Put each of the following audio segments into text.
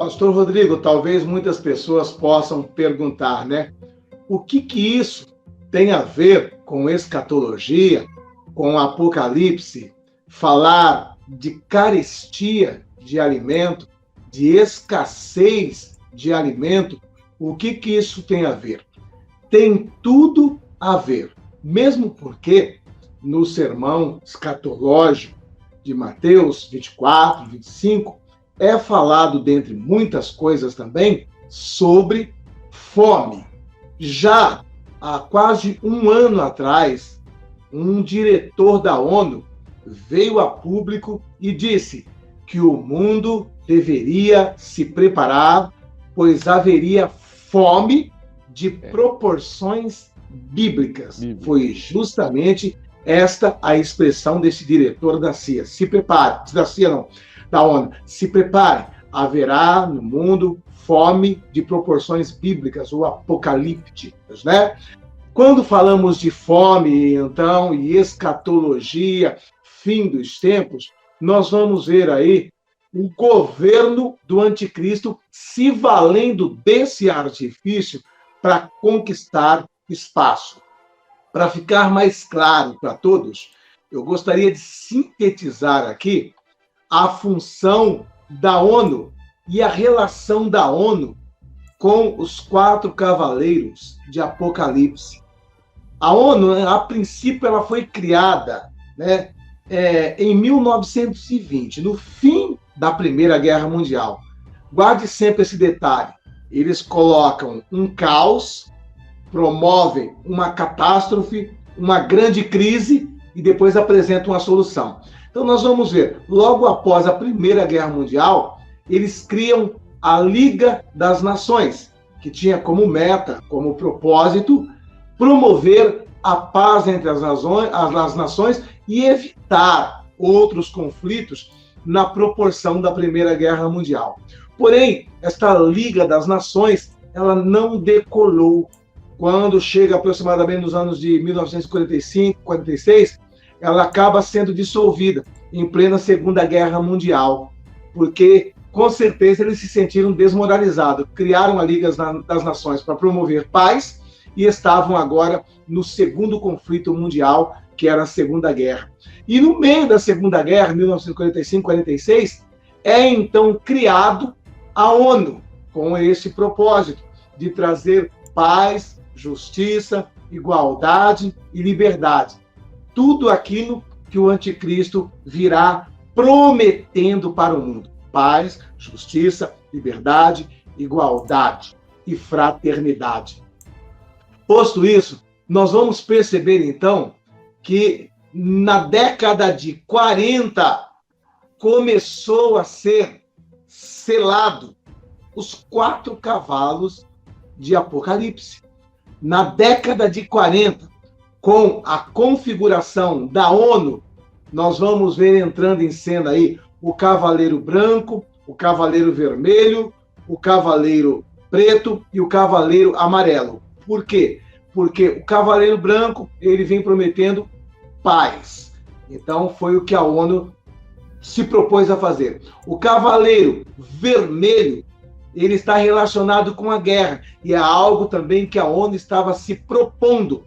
Pastor Rodrigo, talvez muitas pessoas possam perguntar, né? O que isso tem a ver com escatologia, com Apocalipse, falar de carestia de alimento, de escassez de alimento? O que isso tem a ver? Tem tudo a ver, mesmo porque no sermão escatológico de Mateus 24, 25, é falado, dentre muitas coisas também, sobre fome. Já há quase um ano atrás, um diretor da ONU veio a público e disse que o mundo deveria se preparar, pois haveria fome de proporções bíblicas. Foi justamente esta a expressão desse diretor da CIA. Se prepare, da CIA não, da ONU. Se prepare, haverá no mundo fome de proporções bíblicas ou apocalípticas, né? Quando falamos de fome, então, e escatologia, fim dos tempos, nós vamos ver aí o governo do anticristo se valendo desse artifício para conquistar espaço. Para ficar mais claro para todos, eu gostaria de sintetizar aqui a função da ONU e a relação da ONU com os 4 cavaleiros de Apocalipse. A ONU, a princípio, ela foi criada, né, em 1920, no fim da Primeira Guerra Mundial. Guarde sempre esse detalhe. Eles colocam um caos, promovem uma catástrofe, uma grande crise e depois apresentam uma solução. Então nós vamos ver, logo após a Primeira Guerra Mundial, eles criam a Liga das Nações, que tinha como meta, como propósito, promover a paz entre as nações e evitar outros conflitos na proporção da Primeira Guerra Mundial. Porém, esta Liga das Nações, ela não decolou. Quando chega aproximadamente nos anos de 1945, 46, ela acaba sendo dissolvida em plena Segunda Guerra Mundial, porque, com certeza, eles se sentiram desmoralizados. Criaram a Liga das Nações para promover paz e estavam agora no segundo conflito mundial, que era a Segunda Guerra. E no meio da Segunda Guerra, 1945-46, é então criado a ONU, com esse propósito de trazer paz, justiça, igualdade e liberdade. Tudo aquilo que o anticristo virá prometendo para o mundo. Paz, justiça, liberdade, igualdade e fraternidade. Posto isso, nós vamos perceber, então, que na década de 40 começou a ser selado os 4 cavalos de Apocalipse. Na década de 40, com a configuração da ONU, nós vamos ver entrando em cena aí o cavaleiro branco, o cavaleiro vermelho, o cavaleiro preto e o cavaleiro amarelo. Por quê? Porque o cavaleiro branco, ele vem prometendo paz. Então, foi o que a ONU se propôs a fazer. O cavaleiro vermelho, ele está relacionado com a guerra, e é algo também que a ONU estava se propondo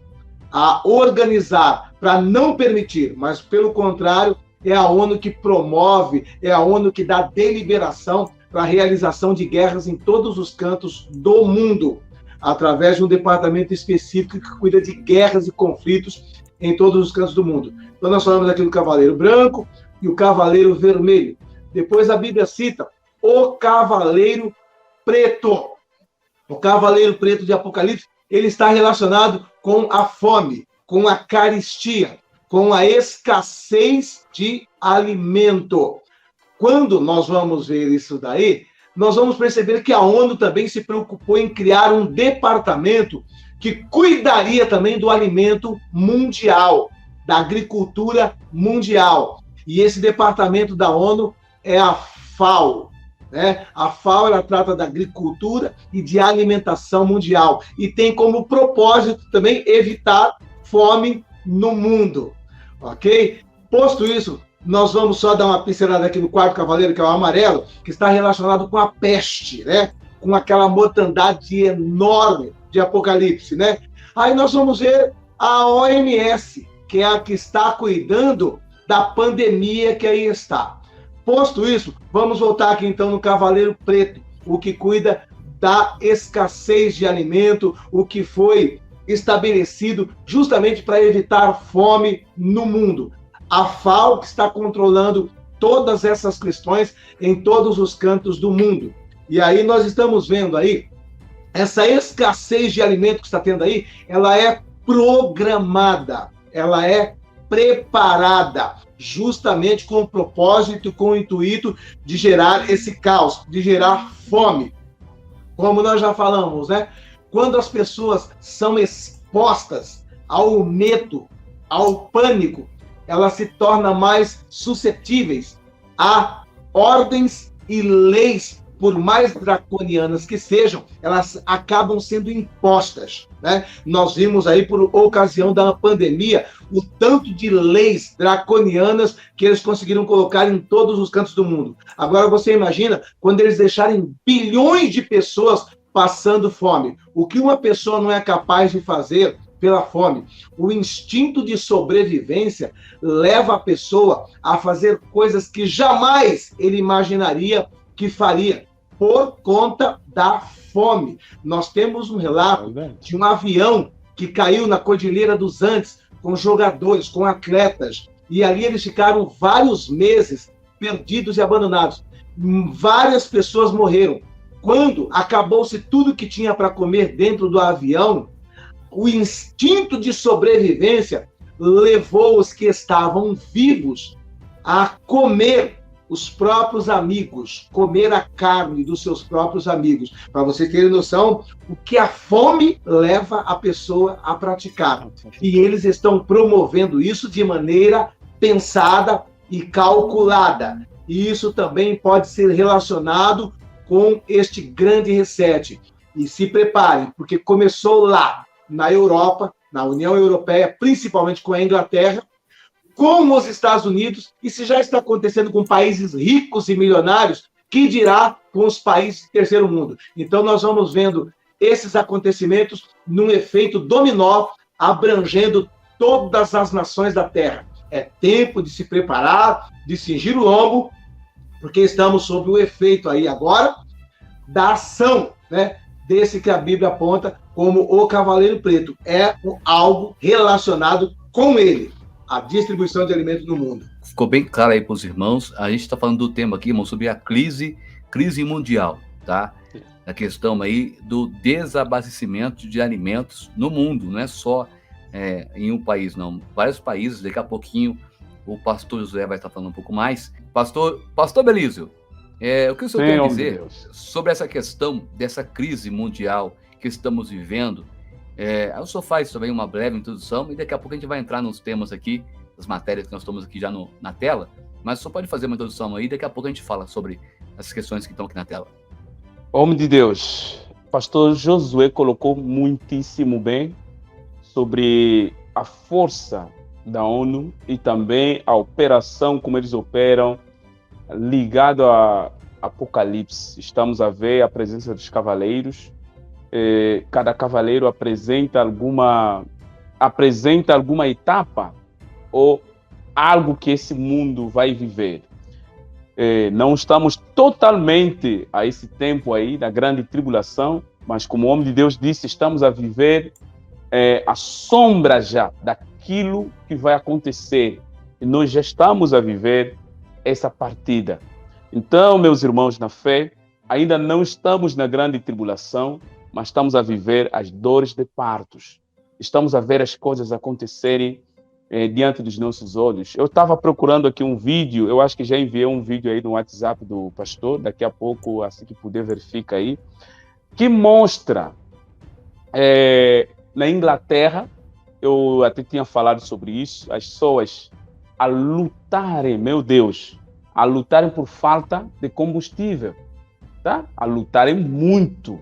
a organizar para não permitir, mas pelo contrário, é a ONU que promove, é a ONU que dá deliberação para a realização de guerras em todos os cantos do mundo, através de um departamento específico que cuida de guerras e conflitos em todos os cantos do mundo. Então nós falamos aqui do cavaleiro branco e o cavaleiro vermelho. Depois a Bíblia cita o cavaleiro preto. O cavaleiro preto de Apocalipse, ele está relacionado com a fome, com a carestia, com a escassez de alimento. Quando nós vamos ver isso daí, nós vamos perceber que a ONU também se preocupou em criar um departamento que cuidaria também do alimento mundial, da agricultura mundial. E esse departamento da ONU é a FAO. Né? A FAO, ela trata da agricultura e de alimentação mundial e tem como propósito também evitar fome no mundo, ok? Posto isso, nós vamos só dar uma pincelada aqui no quarto cavaleiro, que é o amarelo, que está relacionado com a peste, né? Com aquela mortandade enorme de Apocalipse, né? Aí nós vamos ver a OMS, que é a que está cuidando da pandemia que aí está. Posto isso, vamos voltar aqui então no Cavaleiro Preto, o que cuida da escassez de alimento, o que foi estabelecido justamente para evitar fome no mundo. A FAO que está controlando todas essas questões em todos os cantos do mundo. E aí nós estamos vendo aí, essa escassez de alimento que está tendo aí, ela é programada, ela é preparada, justamente com o propósito, com o intuito de gerar esse caos, de gerar fome. Como nós já falamos, né? Quando as pessoas são expostas ao medo, ao pânico, elas se tornam mais suscetíveis a ordens e leis, por mais draconianas que sejam, elas acabam sendo impostas, né? Nós vimos aí, por ocasião da pandemia, o tanto de leis draconianas que eles conseguiram colocar em todos os cantos do mundo. Agora você imagina quando eles deixarem bilhões de pessoas passando fome. O que uma pessoa não é capaz de fazer pela fome? O instinto de sobrevivência leva a pessoa a fazer coisas que jamais ele imaginaria que faria, por conta da fome. Nós temos um relato de um avião que caiu na Cordilheira dos Andes com jogadores, com atletas, e ali eles ficaram vários meses perdidos e abandonados. Várias pessoas morreram. Quando acabou-se tudo que tinha para comer dentro do avião, o instinto de sobrevivência levou os que estavam vivos a comer os próprios amigos, comer a carne dos seus próprios amigos. Para vocês terem noção, o que a fome leva a pessoa a praticar. E eles estão promovendo isso de maneira pensada e calculada. E isso também pode ser relacionado com este grande reset. E se preparem, porque começou lá, na Europa, na União Europeia, principalmente com a Inglaterra, com os Estados Unidos, e se já está acontecendo com países ricos e milionários, que dirá com os países do terceiro mundo? Então, nós vamos vendo esses acontecimentos num efeito dominó, abrangendo todas as nações da Terra. É tempo de se preparar, de cingir o lombo, porque estamos sob o efeito aí agora da ação, né, desse que a Bíblia aponta como o Cavaleiro Preto. É algo relacionado com ele, a distribuição de alimentos no mundo. Ficou bem claro aí para os irmãos. A gente está falando do tema aqui, irmão, sobre a crise mundial, tá? A questão aí do desabastecimento de alimentos no mundo, não é só em um país, não. Vários países, daqui a pouquinho o pastor José vai estar falando um pouco mais. Pastor Belísio, o que o senhor tem a dizer sobre essa questão dessa crise mundial que estamos vivendo? O senhor faz também uma breve introdução e daqui a pouco a gente vai entrar nos temas aqui, as matérias que nós estamos aqui já na tela, mas o senhor pode fazer uma introdução aí, daqui a pouco a gente fala sobre as questões que estão aqui na tela. Homem de Deus, pastor Josué colocou muitíssimo bem sobre a força da ONU e também a operação, como eles operam, ligado a Apocalipse. Estamos a ver a presença dos cavaleiros. Cada cavaleiro apresenta alguma etapa ou algo que esse mundo vai viver. Não estamos totalmente a esse tempo aí da grande tribulação, mas como o homem de Deus disse, estamos a viver a sombra já daquilo que vai acontecer. E nós já estamos a viver essa partida. Então, meus irmãos na fé, ainda não estamos na grande tribulação, mas estamos a viver as dores de partos. Estamos a ver as coisas acontecerem diante dos nossos olhos. Eu estava procurando aqui um vídeo, eu acho que já enviei um vídeo aí no WhatsApp do pastor, daqui a pouco, assim que puder, verifica aí, que mostra na Inglaterra, eu até tinha falado sobre isso, as pessoas a lutarem, meu Deus, a lutarem por falta de combustível, tá? A lutarem muito,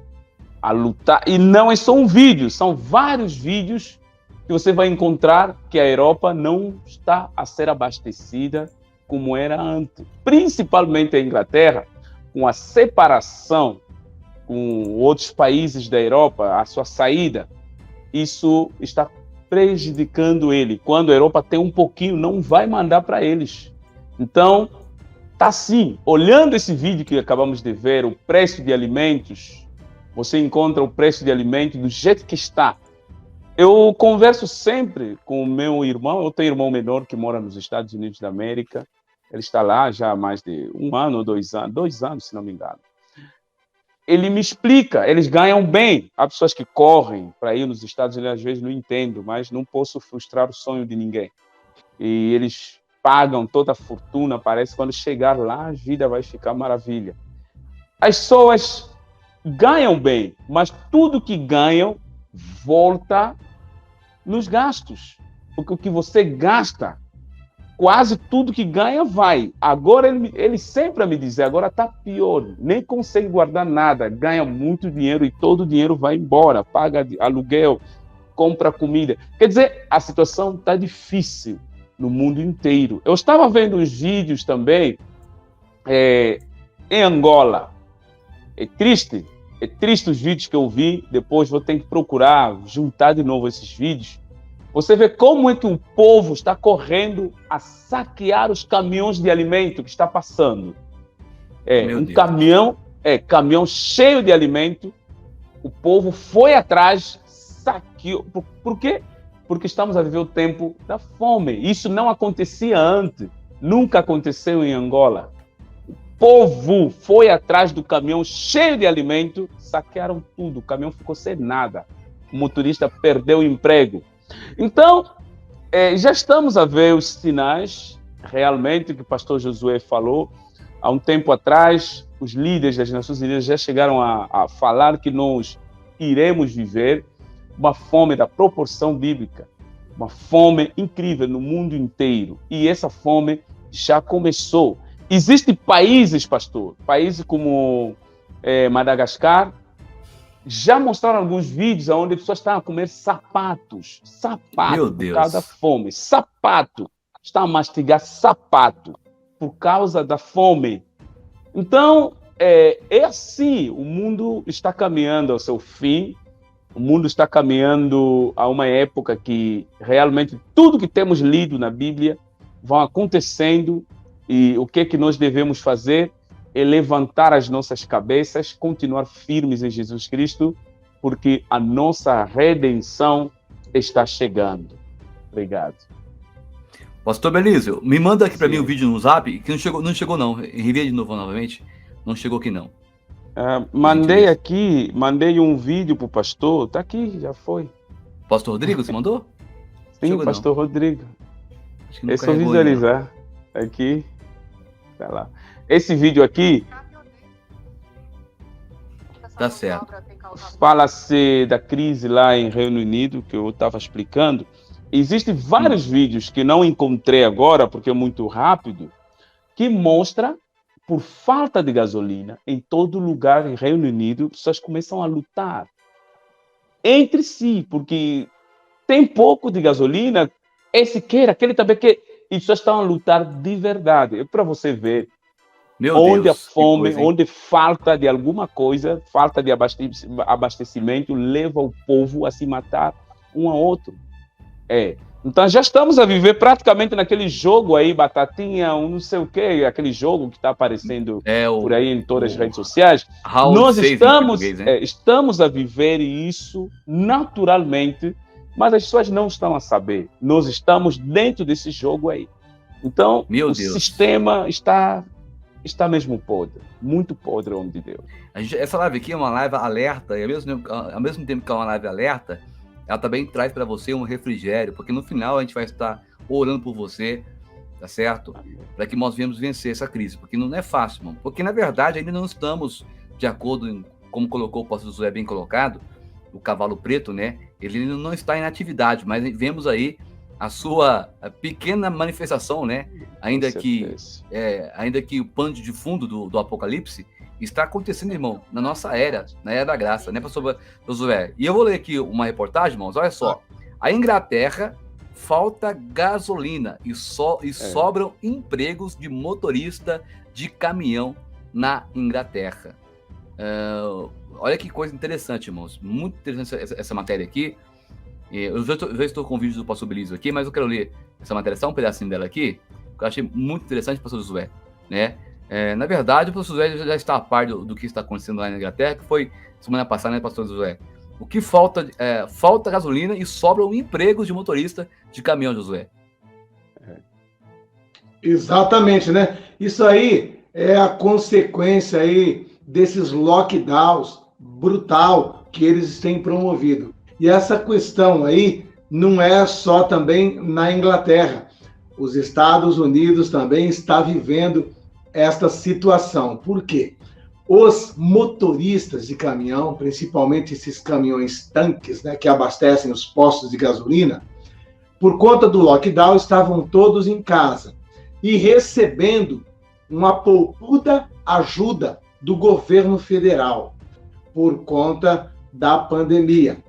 a lutar, e não é só um vídeo, são vários vídeos que você vai encontrar que a Europa não está a ser abastecida como era antes. Principalmente a Inglaterra, com a separação com outros países da Europa, a sua saída, isso está prejudicando ele. Quando a Europa tem um pouquinho, não vai mandar para eles. Então, tá assim, olhando esse vídeo que acabamos de ver, o preço de alimentos, você encontra o preço de alimentos do jeito que está. Eu converso sempre com o meu irmão, eu tenho um irmão menor que mora nos Estados Unidos da América, ele está lá já há mais de 1 ano ou 2 anos, se não me engano. Ele me explica, eles ganham bem. Há pessoas que correm para ir nos Estados Unidos, às vezes não entendo, mas não posso frustrar o sonho de ninguém. E eles pagam toda a fortuna, parece que quando chegar lá, a vida vai ficar maravilha. As pessoas ganham bem, mas tudo que ganham volta nos gastos. Porque o que você gasta, quase tudo que ganha vai. Agora ele sempre me diz, agora está pior, nem consegue guardar nada, ganha muito dinheiro e todo o dinheiro vai embora, paga aluguel, compra comida. Quer dizer, a situação está difícil no mundo inteiro. Eu estava vendo uns vídeos também em Angola. É triste os vídeos que eu vi, depois vou ter que procurar, juntar de novo esses vídeos. Você vê como é que o povo está correndo a saquear os caminhões de alimento que está passando. Caminhão cheio de alimento, o povo foi atrás, saqueou. Por quê? Porque estamos a viver o tempo da fome. Isso não acontecia antes, nunca aconteceu em Angola. O povo foi atrás do caminhão cheio de alimento, saquearam tudo, o caminhão ficou sem nada. O motorista perdeu o emprego. Então, já estamos a ver os sinais, realmente, que o pastor Josué falou. Há um tempo atrás, os líderes das Nações Unidas já chegaram a falar que nós iremos viver uma fome da proporção bíblica, uma fome incrível no mundo inteiro. E essa fome já começou. Existem países, pastor, países como Madagascar, já mostraram alguns vídeos onde as pessoas estão a comer sapatos por causa da fome. Sapato. Estão a mastigar sapato por causa da fome. Então, é assim, o mundo está caminhando ao seu fim, o mundo está caminhando a uma época que realmente tudo que temos lido na Bíblia vão acontecendo e o que é que nós devemos fazer? É levantar as nossas cabeças, continuar firmes em Jesus Cristo, porque a nossa redenção está chegando. Obrigado. Pastor Belísio, me manda aqui para mim o vídeo no Zap, que não chegou não. Envia de novo novamente. Não chegou aqui não. Mandei um vídeo para o pastor, está aqui, já foi. Pastor Rodrigo, você mandou? Sim, chegou, pastor não. Rodrigo. É só visualizar. Ainda. Aqui, tá lá. Esse vídeo aqui tá certo. Fala-se da crise lá em Reino Unido, que eu estava explicando. Existem vários vídeos que não encontrei agora, porque é muito rápido, que mostra, por falta de gasolina, em todo lugar em Reino Unido, as pessoas começam a lutar entre si, porque tem pouco de gasolina, esse quer, aquele também quer, e as pessoas estão a lutar de verdade. É para você ver. Onde a fome, onde falta de alguma coisa, falta de abastecimento, leva o povo a se matar um ao outro. Então já estamos a viver praticamente naquele jogo aí, Batatinha, um não sei o quê, aquele jogo que está aparecendo por aí em todas as redes sociais. Nós estamos a viver isso naturalmente, mas as pessoas não estão a saber. Nós estamos dentro desse jogo aí. Então, sistema está mesmo podre, muito podre, homem de Deus. Essa live aqui é uma live alerta, e ao mesmo tempo que é uma live alerta, ela também traz para você um refrigério, porque no final a gente vai estar orando por você, tá certo? Para que nós venhamos vencer essa crise, porque não é fácil, mano. Porque na verdade ainda não estamos de acordo, como colocou o pastor Josué bem colocado, o cavalo preto, né? Ele não está em atividade, mas vemos aí a sua pequena manifestação, né? Ainda que o pano de fundo do Apocalipse está acontecendo, irmão, na nossa era, na era da graça, né, pastor Josué? E eu vou ler aqui uma reportagem, irmãos, olha só. A Inglaterra falta gasolina e sobram empregos de motorista de caminhão na Inglaterra. Olha que coisa interessante, irmãos. Muito interessante essa matéria aqui. Eu já estou com o vídeo do pastor Belísio aqui, mas eu quero ler essa matéria, só um pedacinho dela aqui, que eu achei muito interessante, pastor Josué, né? Na verdade, o pastor Josué já está a par do que está acontecendo lá na Inglaterra, que foi semana passada, né, pastor Josué? O que falta gasolina e sobram empregos de motorista de caminhão, Josué. Exatamente, né? Isso aí é a consequência aí desses lockdowns brutal que eles têm promovido. E essa questão aí não é só também na Inglaterra. Os Estados Unidos também está vivendo esta situação. Por quê? Os motoristas de caminhão, principalmente esses caminhões tanques, né, que abastecem os postos de gasolina, por conta do lockdown, estavam todos em casa e recebendo uma poupuda ajuda do governo federal por conta da pandemia.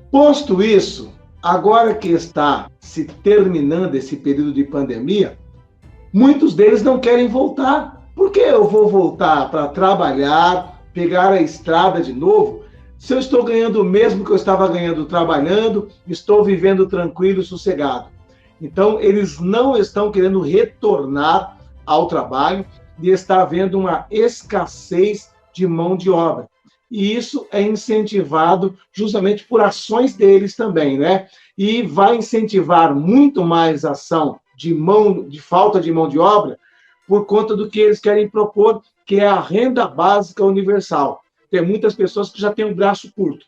Posto isso, agora que está se terminando esse período de pandemia, muitos deles não querem voltar. Por que eu vou voltar para trabalhar, pegar a estrada de novo, se eu estou ganhando o mesmo que eu estava ganhando trabalhando, estou vivendo tranquilo e sossegado? Então, eles não estão querendo retornar ao trabalho e está havendo uma escassez de mão de obra. E isso é incentivado justamente por ações deles também, né? E vai incentivar muito mais ação de falta de mão de obra por conta do que eles querem propor, que é a renda básica universal. Tem muitas pessoas que já têm o braço curto,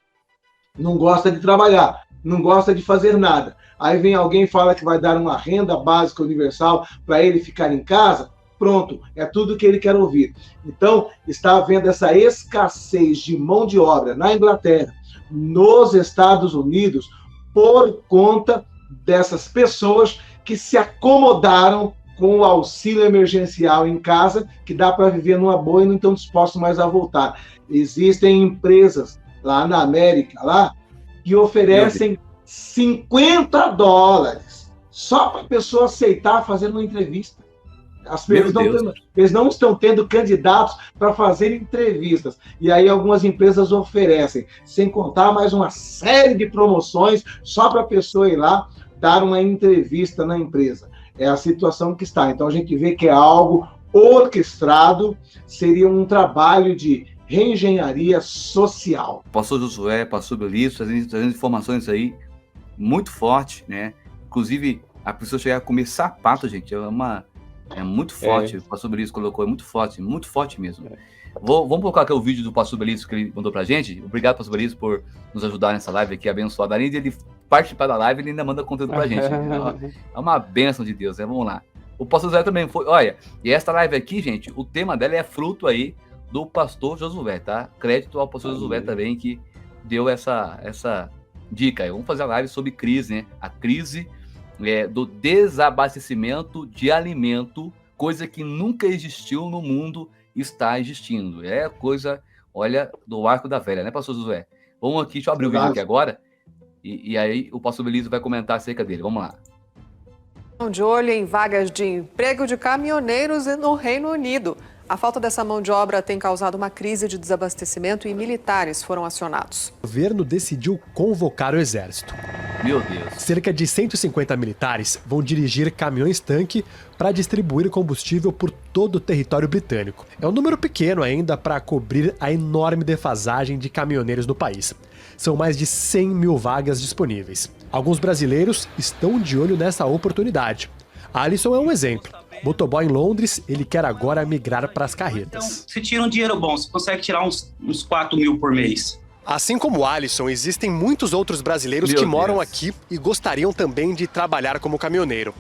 não gosta de trabalhar, não gosta de fazer nada. Aí vem alguém e fala que vai dar uma renda básica universal para ele ficar em casa. Pronto, é tudo que ele quer ouvir. Então, está havendo essa escassez de mão de obra na Inglaterra, nos Estados Unidos, por conta dessas pessoas que se acomodaram com o auxílio emergencial em casa, que dá para viver numa boa e não estão dispostos mais a voltar. Existem empresas lá na América, que oferecem $50 só para a pessoa aceitar fazer uma entrevista. Eles não estão tendo candidatos para fazer entrevistas. E aí algumas empresas oferecem, sem contar mais uma série de promoções só para a pessoa ir lá dar uma entrevista na empresa. É a situação que está. Então a gente vê que é algo orquestrado, seria um trabalho de reengenharia social. Pastor Josué, pastor Belísio, trazendo informações aí muito fortes, né? Inclusive, a pessoa chegar a comer sapato, gente, é muito forte. O pastor Belísio colocou, é muito forte mesmo. Vamos colocar aqui o vídeo do pastor Belísio que ele mandou pra gente. Obrigado, pastor Belísio, por nos ajudar nessa live aqui, abençoada. Além de ele participar da live, ele ainda manda conteúdo pra gente. É uma bênção de Deus, né? Vamos lá. O pastor José também foi. Olha, e esta live aqui, gente, o tema dela é fruto aí do pastor Josué, tá? Crédito ao pastor Josué também, que deu essa dica. Vamos fazer a live sobre crise, né? A crise do desabastecimento de alimento, coisa que nunca existiu no mundo, está existindo. É coisa, olha, do arco da velha, né, pastor Josué? Vamos aqui, deixa eu abrir o vídeo aqui agora, e aí o pastor Belísio vai comentar acerca dele. Vamos lá. De olho em vagas de emprego de caminhoneiros no Reino Unido. A falta dessa mão de obra tem causado uma crise de desabastecimento e militares foram acionados. O governo decidiu convocar o exército. Meu Deus. Cerca de 150 militares vão dirigir caminhões-tanque para distribuir combustível por todo o território britânico. É um número pequeno ainda para cobrir a enorme defasagem de caminhoneiros no país. São mais de 100 mil vagas disponíveis. Alguns brasileiros estão de olho nessa oportunidade. Alisson é um exemplo. Motoboy em Londres, ele quer agora migrar para as carretas. Então, você tira um dinheiro bom, você consegue tirar uns 4 mil por mês. Assim como o Alisson, existem muitos outros brasileiros que moram aqui e gostariam também de trabalhar como caminhoneiro.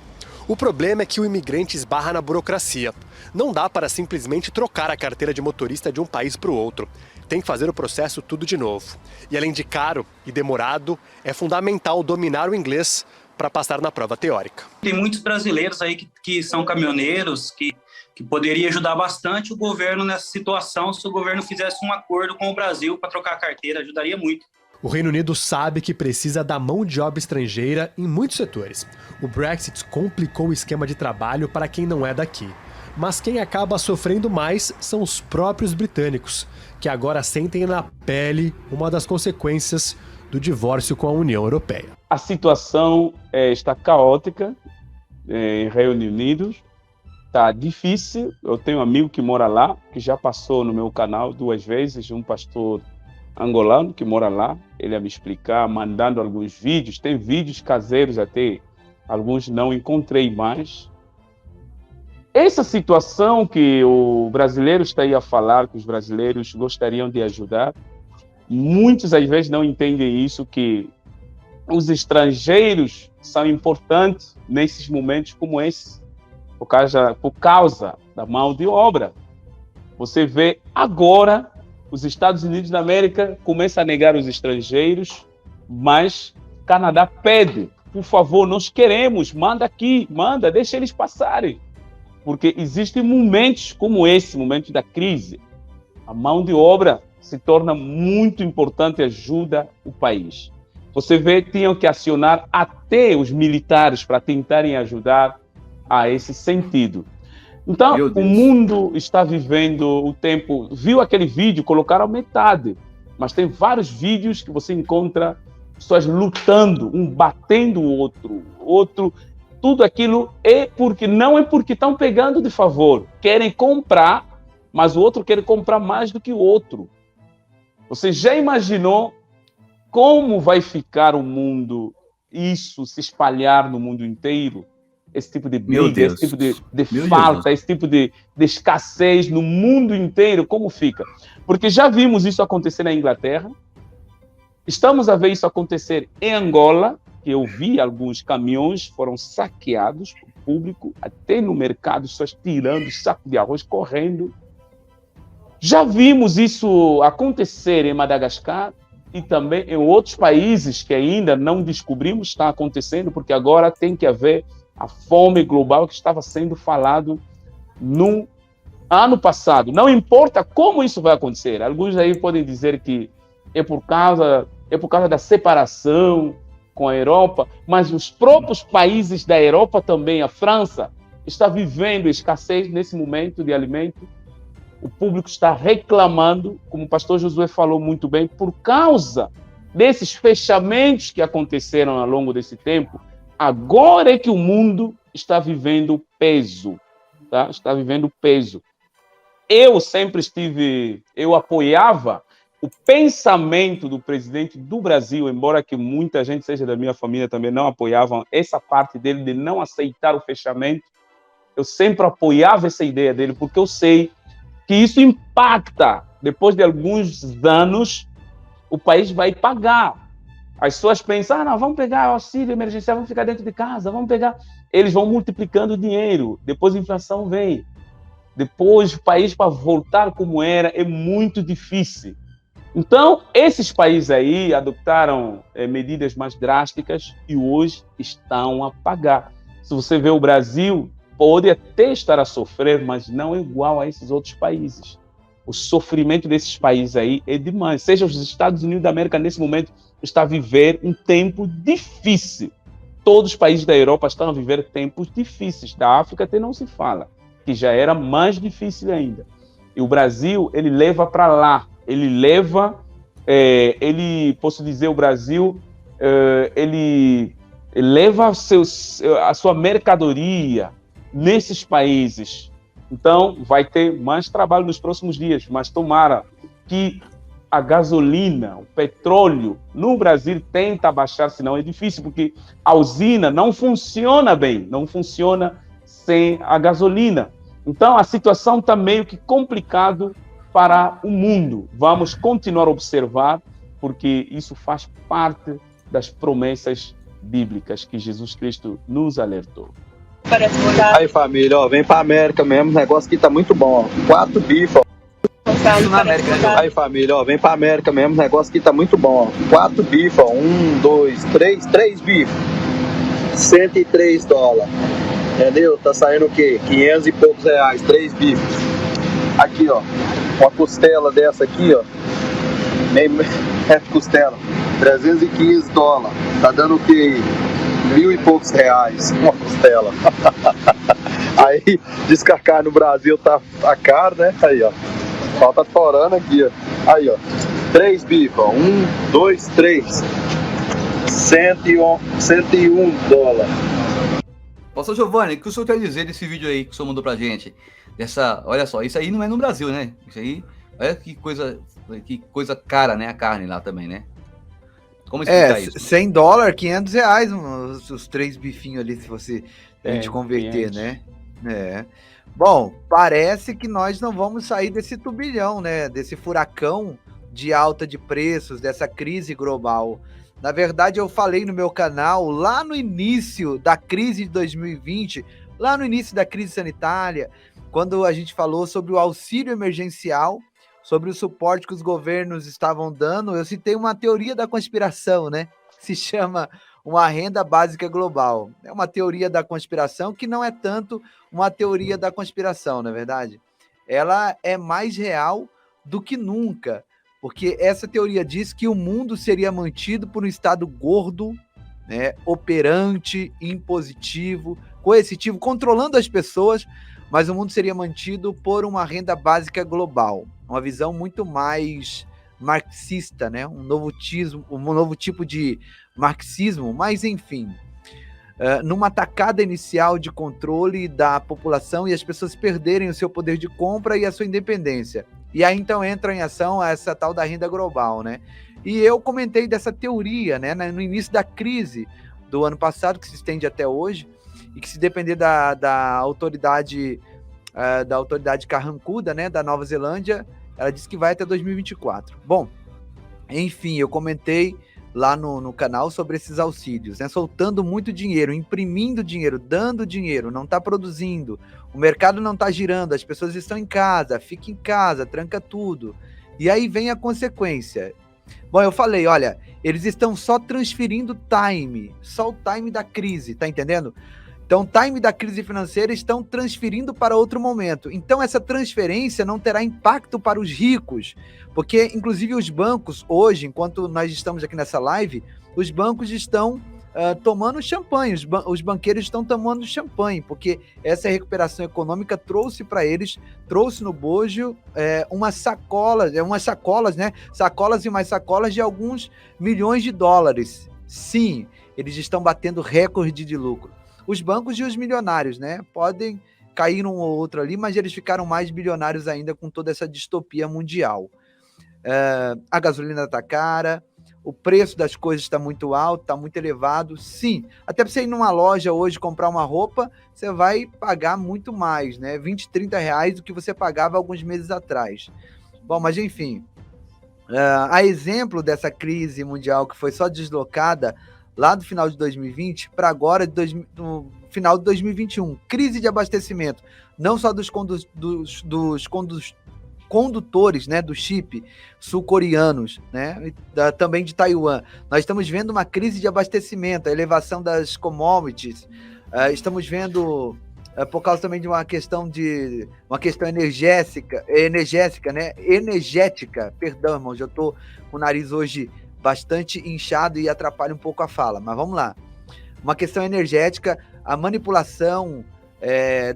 O problema é que o imigrante esbarra na burocracia. Não dá para simplesmente trocar a carteira de motorista de um país para o outro. Tem que fazer o processo tudo de novo. E além de caro e demorado, é fundamental dominar o inglês para passar na prova teórica. Tem muitos brasileiros aí que são caminhoneiros, que poderia ajudar bastante o governo nessa situação, se o governo fizesse um acordo com o Brasil para trocar a carteira, ajudaria muito. O Reino Unido sabe que precisa da mão de obra estrangeira em muitos setores. O Brexit complicou o esquema de trabalho para quem não é daqui. Mas quem acaba sofrendo mais são os próprios britânicos, que agora sentem na pele uma das consequências do divórcio com a União Europeia. A situação está caótica em Reino Unido, está difícil. Eu tenho um amigo que mora lá, que já passou no meu canal 2 vezes, um pastor angolano que mora lá, ele ia me explicar, mandando alguns vídeos, tem vídeos caseiros até, alguns não encontrei mais. Essa situação que o brasileiro está aí a falar, que os brasileiros gostariam de ajudar, muitos às vezes não entendem isso, que os estrangeiros são importantes nesses momentos como esse, por causa da mão de obra. Você vê agora os Estados Unidos da América começam a negar os estrangeiros, mas Canadá pede, por favor, nós queremos, manda aqui, manda, deixa eles passarem. Porque existem momentos como esse, momento da crise. A mão de obra se torna muito importante e ajuda o país. Você vê, tinham que acionar até os militares para tentarem ajudar a esse sentido. Então, o mundo está vivendo o tempo... Viu aquele vídeo? Colocaram metade. Mas tem vários vídeos que você encontra pessoas lutando, um batendo o outro... Tudo aquilo não é porque estão pegando de favor. Querem comprar, mas o outro quer comprar mais do que o outro. Você já imaginou como vai ficar o mundo, isso se espalhar no mundo inteiro? Esse tipo de briga, esse tipo de falta, esse tipo de escassez no mundo inteiro, como fica? Porque já vimos isso acontecer na Inglaterra, estamos a ver isso acontecer em Angola, que eu vi alguns caminhões foram saqueados por público, até no mercado, pessoas tirando saco de arroz, correndo. Já vimos isso acontecer em Madagascar e também em outros países que ainda não descobrimos, está acontecendo, porque agora tem que haver a fome global que estava sendo falado no ano passado. Não importa como isso vai acontecer. Alguns aí podem dizer que é por causa da separação com a Europa, mas os próprios países da Europa também, a França, está vivendo escassez nesse momento de alimento. O público está reclamando, como o pastor Josué falou muito bem, por causa desses fechamentos que aconteceram ao longo desse tempo. Agora é que o mundo está vivendo peso, tá? Está vivendo peso. Eu apoiava o pensamento do presidente do Brasil, embora que muita gente seja da minha família também não apoiavam essa parte dele de não aceitar o fechamento. Eu sempre apoiava essa ideia dele, porque eu sei que isso impacta. Depois de alguns anos, o país vai pagar. As pessoas pensam, não, vamos pegar auxílio emergencial, vamos ficar dentro de casa, vamos pegar... Eles vão multiplicando o dinheiro, depois a inflação vem. Depois o país, para voltar como era, é muito difícil. Então, esses países aí adoptaram medidas mais drásticas e hoje estão a pagar. Se você vê o Brasil, pode até estar a sofrer, mas não é igual a esses outros países. O sofrimento desses países aí é demais. Seja os Estados Unidos da América, nesse momento, está a viver um tempo difícil. Todos os países da Europa estão a viver tempos difíceis. Da África até não se fala, que já era mais difícil ainda. E o Brasil, ele leva para lá. Ele leva, posso dizer, o Brasil, ele leva a sua mercadoria nesses países. Então, vai ter mais trabalho nos próximos dias, mas tomara que a gasolina, o petróleo, no Brasil tenta baixar, senão é difícil, porque a usina não funciona bem, não funciona sem a gasolina. Então, a situação está meio que complicado para o mundo. Vamos continuar a observar, porque isso faz parte das promessas bíblicas que Jesus Cristo nos alertou. Aí, família, ó, vem pra América mesmo, o negócio aqui tá muito bom, ó. 4 bifes, ó. Aí, família, ó, vem pra América mesmo, o negócio aqui tá muito bom, ó. 4 bifes, ó. 1, 2, 3 bifes. $103. Entendeu? Tá saindo o quê? 500 e poucos reais, 3 bifes. Aqui, ó, uma costela dessa aqui, ó, meio costela, $315. Tá dando o quê? R$1.000 e poucos uma costela. Aí, diz que a carne no Brasil tá caro, né? Aí, ó. Falta torando aqui, ó. Aí, ó. 3 bifes, ó. 1, 2, 3. $101. Pastor Giovanni, o que o senhor quer dizer desse vídeo aí que o senhor mandou pra gente? Olha só, isso aí não é no Brasil, né? Isso aí, olha que coisa cara, né? A carne lá também, né? Como explicar isso? $100, R$500, os 3 bifinhos ali, se você a gente converter, 500. né? Bom, parece que nós não vamos sair desse turbilhão, né? Desse furacão de alta de preços, dessa crise global. Na verdade, eu falei no meu canal, lá no início da crise de 2020, lá no início da crise sanitária, quando a gente falou sobre o auxílio emergencial, sobre o suporte que os governos estavam dando, eu citei uma teoria da conspiração, né? Que se chama uma renda básica global. É uma teoria da conspiração que não é tanto uma teoria da conspiração, na verdade. Ela é mais real do que nunca, porque essa teoria diz que o mundo seria mantido por um Estado gordo, né, operante, impositivo, coercitivo, controlando as pessoas, mas o mundo seria mantido por uma renda básica global. Uma visão muito mais marxista, né? Um novo tipo de marxismo, mas enfim, numa tacada inicial de controle da população e as pessoas perderem o seu poder de compra e a sua independência. E aí então entra em ação essa tal da renda global, né? E eu comentei dessa teoria, né, no início da crise do ano passado, que se estende até hoje, e que se depender da autoridade carrancuda, né, da Nova Zelândia, ela disse que vai até 2024. Bom, enfim, eu comentei lá no canal sobre esses auxílios, né, soltando muito dinheiro, imprimindo dinheiro, dando dinheiro, não está produzindo, o mercado não está girando, as pessoas estão em casa, fica em casa, tranca tudo. E aí vem a consequência. Bom, eu falei, olha, eles estão só transferindo só o time da crise, tá entendendo? Então, o time da crise financeira estão transferindo para outro momento. Então, essa transferência não terá impacto para os ricos, porque, inclusive, os bancos, hoje, enquanto nós estamos aqui nessa live, os bancos estão tomando champanhe, os banqueiros estão tomando champanhe, porque essa recuperação econômica trouxe para eles, trouxe no bojo umas sacolas, né? Sacolas e mais sacolas de alguns milhões de dólares. Sim, eles estão batendo recorde de lucro. Os bancos e os milionários, né? Podem cair um ou outro ali, mas eles ficaram mais bilionários ainda com toda essa distopia mundial. A gasolina está cara, o preço das coisas está muito alto, está muito elevado. Sim, até para você ir numa loja hoje comprar uma roupa, você vai pagar muito mais, né? 20, 30 reais do que você pagava alguns meses atrás. Bom, mas enfim, a exemplo dessa crise mundial que foi só deslocada lá do final de 2020 para agora, no final de 2021. Crise de abastecimento, não só dos condutores, né, do chip sul-coreanos, né, também de Taiwan. Nós estamos vendo uma crise de abastecimento, a elevação das commodities. Estamos vendo, por causa também de uma questão energética, né, perdão, irmãos, eu estou com o nariz hoje bastante inchado e atrapalha um pouco a fala, mas vamos lá. Uma questão energética, a manipulação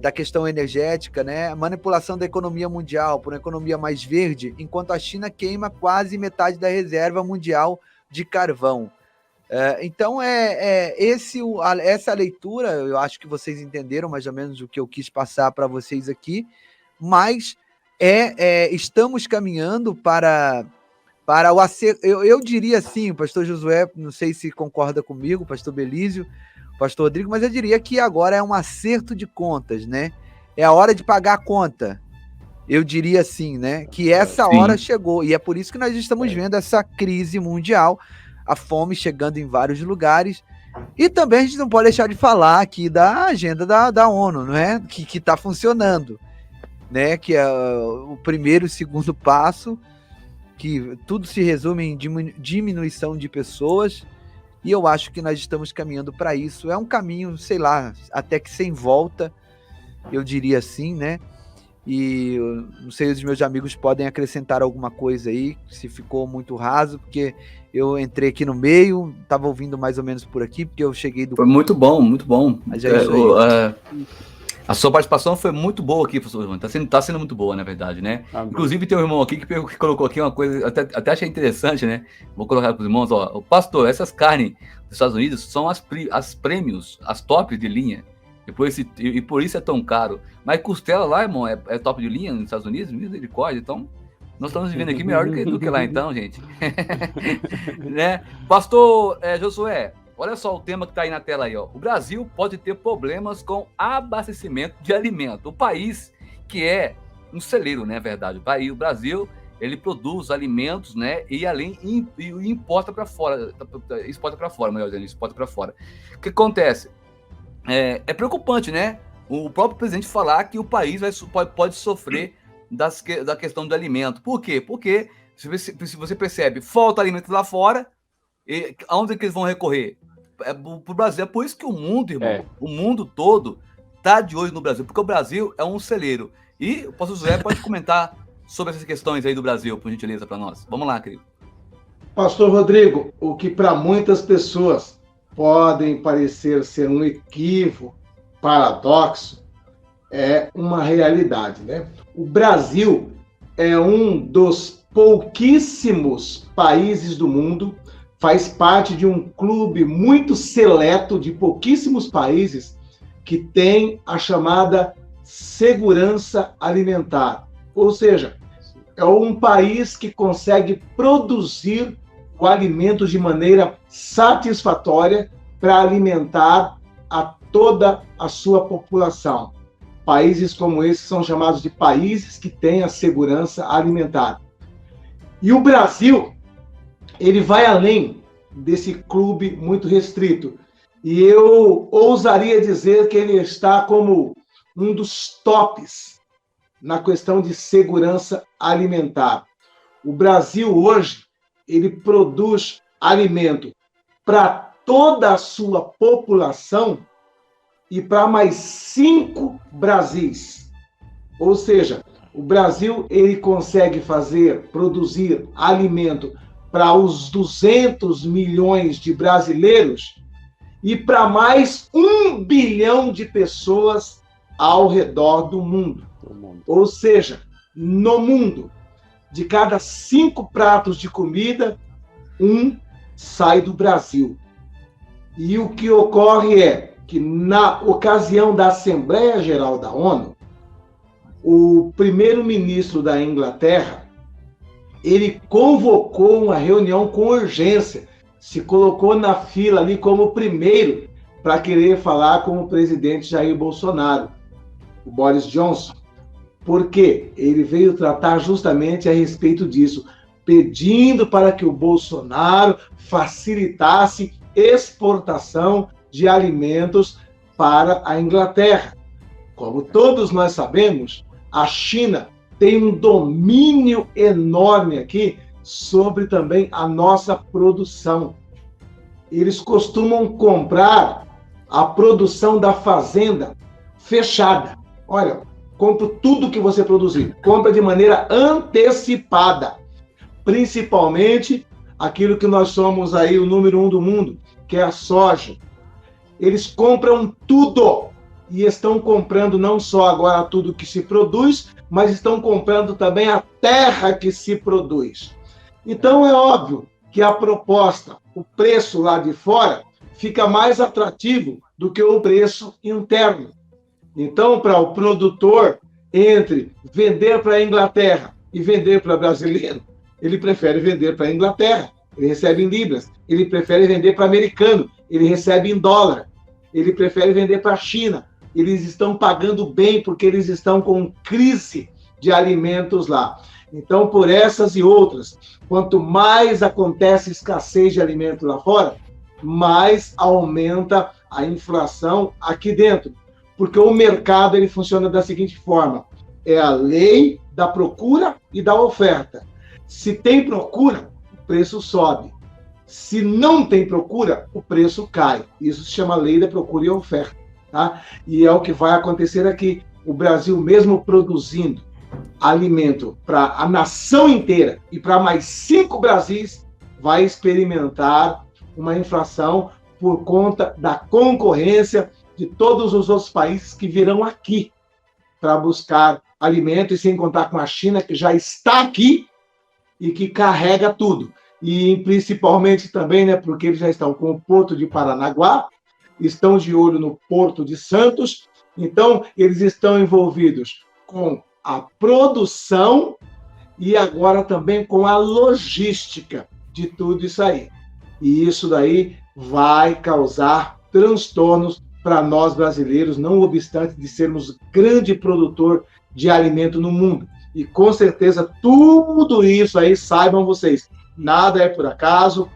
da questão energética, né? A manipulação da economia mundial por uma economia mais verde, enquanto a China queima quase metade da reserva mundial de carvão. Então, essa leitura, eu acho que vocês entenderam mais ou menos o que eu quis passar para vocês aqui, mas estamos caminhando para o acerto. Eu diria assim, o pastor Josué, não sei se concorda comigo, o pastor Belísio, o pastor Rodrigo, mas eu diria que agora é um acerto de contas, né? É a hora de pagar a conta. Eu diria assim, né? Que essa hora chegou, e é por isso que nós estamos vendo essa crise mundial, a fome chegando em vários lugares, e também a gente não pode deixar de falar aqui da agenda da ONU, não é? Que está funcionando, né? Que é o primeiro e segundo passo, que tudo se resume em diminuição de pessoas, e eu acho que nós estamos caminhando para isso. É um caminho, sei lá, até que sem volta, eu diria assim, né? E eu não sei se os meus amigos podem acrescentar alguma coisa aí, se ficou muito raso, porque eu entrei aqui no meio, estava ouvindo mais ou menos por aqui, porque eu cheguei do... Foi muito bom, muito bom. Mas é isso aí. A sua participação foi muito boa aqui, professor Ivan. Tá sendo muito boa, na verdade, né? Amém. Inclusive, tem um irmão aqui que colocou aqui uma coisa, até achei interessante, né? Vou colocar para os irmãos, ó. O pastor, essas carnes dos Estados Unidos são as prêmios, as tops de linha. E por isso é tão caro. Mas costela lá, irmão, é top de linha nos Estados Unidos? Misericórdia. Então, nós estamos vivendo aqui melhor do que lá, então, gente. Né? Pastor Josué, olha só o tema que está aí na tela aí, ó. O Brasil pode ter problemas com abastecimento de alimento. O país que é um celeiro, né, verdade? O Brasil, ele produz alimentos, né, e além importa para fora, exporta para fora, melhor dizendo, exporta para fora. O que acontece? É preocupante, né? O próprio presidente falar que o país pode sofrer da questão do alimento. Por quê? Porque, se você percebe, falta alimento lá fora, e aonde é que eles vão recorrer? Pro Brasil. É por isso que o mundo, irmão, o mundo todo tá de olho no Brasil, porque o Brasil é um celeiro. E o pastor José pode comentar sobre essas questões aí do Brasil, por gentileza, para nós. Vamos lá, querido. Pastor Rodrigo, o que para muitas pessoas podem parecer ser um equívoco, paradoxo, é uma realidade, né? O Brasil é um dos pouquíssimos países do mundo, faz parte de um clube muito seleto de pouquíssimos países que tem a chamada segurança alimentar. Ou seja, é um país que consegue produzir o alimento de maneira satisfatória para alimentar a toda a sua população. Países como esses são chamados de países que têm a segurança alimentar. E o Brasil, ele vai além desse clube muito restrito. E eu ousaria dizer que ele está como um dos tops na questão de segurança alimentar. O Brasil hoje, ele produz alimento para toda a sua população e para mais 5 Brasis. Ou seja, o Brasil ele consegue produzir alimento para os 200 milhões de brasileiros e para mais 1 bilhão de pessoas ao redor do mundo. Ou seja, no mundo, de cada 5 pratos de comida, 1 sai do Brasil. E o que ocorre é que, na ocasião da Assembleia Geral da ONU, o primeiro-ministro da Inglaterra, ele convocou uma reunião com urgência, se colocou na fila ali como primeiro para querer falar com o presidente Jair Bolsonaro, o Boris Johnson. Porque ele veio tratar justamente a respeito disso, pedindo para que o Bolsonaro facilitasse exportação de alimentos para a Inglaterra. Como todos nós sabemos, a China tem um domínio enorme aqui sobre também a nossa produção. Eles costumam comprar a produção da fazenda fechada. Olha, compra tudo que você produzir, compra de maneira antecipada, principalmente aquilo que nós somos aí o número 1 do mundo, que é a soja. Eles compram tudo e estão comprando não só agora tudo que se produz, mas estão comprando também a terra que se produz. Então é óbvio que a proposta, o preço lá de fora, fica mais atrativo do que o preço interno. Então, para o produtor, entre vender para a Inglaterra e vender para o brasileiro, ele prefere vender para a Inglaterra, ele recebe em libras. Ele prefere vender para o americano, ele recebe em dólar. Ele prefere vender para a China. Eles estão pagando bem porque eles estão com crise de alimentos lá. Então, por essas e outras, quanto mais acontece escassez de alimentos lá fora, mais aumenta a inflação aqui dentro. Porque o mercado ele funciona da seguinte forma: é a lei da procura e da oferta. Se tem procura, o preço sobe. Se não tem procura, o preço cai. Isso se chama lei da procura e oferta. Tá? E é o que vai acontecer aqui. o Brasil mesmo produzindo alimento para a nação inteira e para mais 5 Brasis, vai experimentar uma inflação por conta da concorrência de todos os outros países que virão aqui para buscar alimento, e sem contar com a China, que já está aqui e que carrega tudo. E principalmente também, né, porque eles já estão com o Porto de Paranaguá, estão de olho no Porto de Santos, então eles estão envolvidos com a produção e agora também com a logística de tudo isso aí. E isso daí vai causar transtornos para nós brasileiros, não obstante de sermos grande produtor de alimento no mundo. E com certeza tudo isso aí, saibam vocês, nada é por acaso,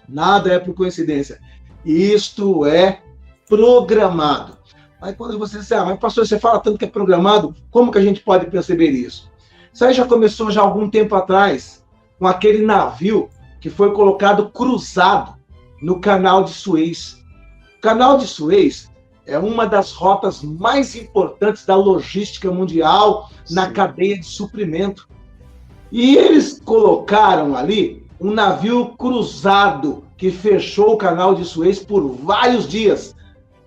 nada é por coincidência. Isto é programado. Aí quando você diz, mas pastor, você fala tanto que é programado, como que a gente pode perceber isso? Isso aí já começou já há algum tempo atrás, com aquele navio que foi colocado cruzado no Canal de Suez. O Canal de Suez é uma das rotas mais importantes da logística mundial na cadeia de suprimento. E eles colocaram ali um navio cruzado que fechou o Canal de Suez por vários dias.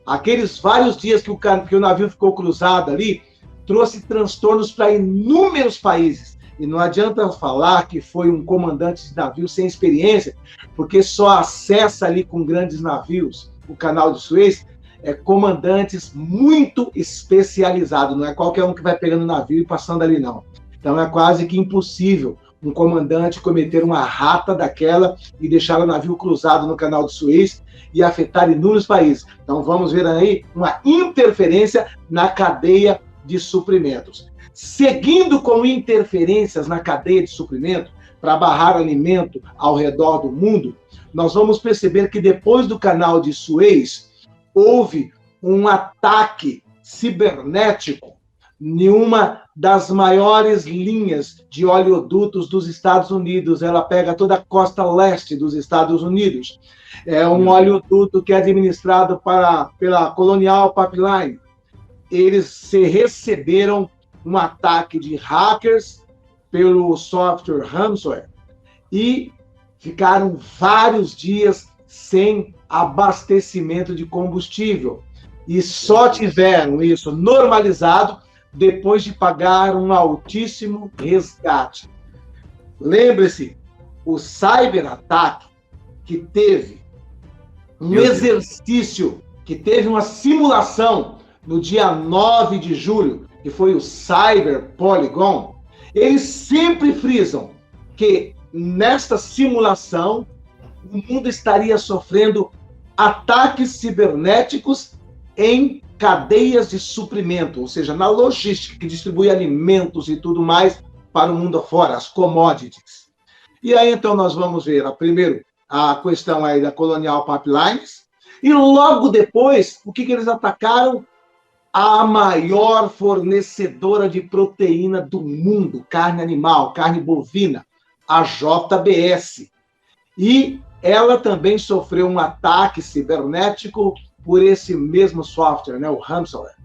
Aqueles vários dias que o navio ficou cruzado ali, trouxe transtornos para inúmeros países. E não adianta falar que foi um comandante de navio sem experiência, porque só acessa ali com grandes navios o Canal de Suez comandantes muito especializados. Não é qualquer um que vai pegando o navio e passando ali, não. Então é quase que impossível um comandante cometer uma rata daquela e deixar o navio cruzado no Canal de Suez e afetar inúmeros países. Então vamos ver aí uma interferência na cadeia de suprimentos. Seguindo com interferências na cadeia de suprimento para barrar alimento ao redor do mundo, nós vamos perceber que depois do Canal de Suez houve um ataque cibernético em uma das maiores linhas de oleodutos dos Estados Unidos. Ela pega toda a costa leste dos Estados Unidos. É um oleoduto que é administrado pela Colonial Pipeline. Eles receberam um ataque de hackers pelo software ransomware e ficaram vários dias sem abastecimento de combustível. E só tiveram isso normalizado depois de pagar um altíssimo resgate. Lembre-se, o cyberataque que teve um exercício, que teve uma simulação no dia 9 de julho, que foi o Cyber Polygon, eles sempre frisam que nesta simulação o mundo estaria sofrendo ataques cibernéticos em cadeias de suprimento, ou seja, na logística, que distribui alimentos e tudo mais para o mundo afora, as commodities. E aí, então, nós vamos ver, primeiro, a questão aí da Colonial Pipelines, e logo depois, o que eles atacaram? A maior fornecedora de proteína do mundo, carne animal, carne bovina, a JBS. E ela também sofreu um ataque cibernético por esse mesmo software, né, o ransomware.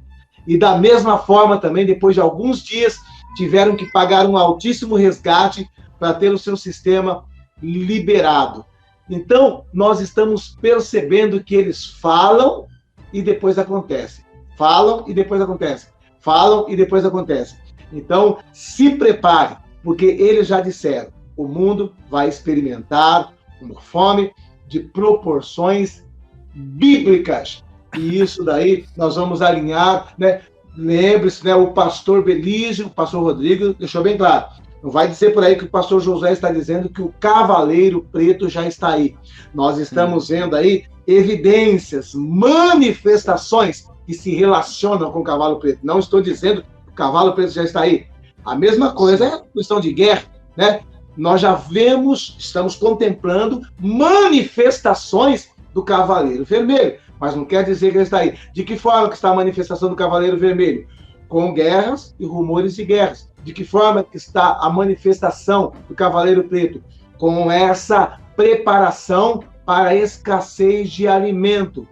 E da mesma forma também, depois de alguns dias, tiveram que pagar um altíssimo resgate para ter o seu sistema liberado. Então, nós estamos percebendo que eles falam e depois acontece. Falam e depois acontece. Falam e depois acontece. Então, se prepare, porque eles já disseram, o mundo vai experimentar uma fome de proporções bíblicas. E isso daí nós vamos alinhar, né? Lembre-se, né, o pastor Belígio, o pastor Rodrigo, deixou bem claro. Não vai dizer por aí que o pastor Josué está dizendo que o cavaleiro preto já está aí. Nós estamos vendo aí evidências, manifestações que se relacionam com o cavalo preto. Não estou dizendo que o cavalo preto já está aí. A mesma coisa é questão de guerra, né? Nós já vemos, estamos contemplando manifestações do Cavaleiro Vermelho, mas não quer dizer que ele está aí. De que forma que está a manifestação do Cavaleiro Vermelho? Com guerras e rumores de guerras. De que forma que está a manifestação do Cavaleiro Preto? Com essa preparação para a escassez de alimento.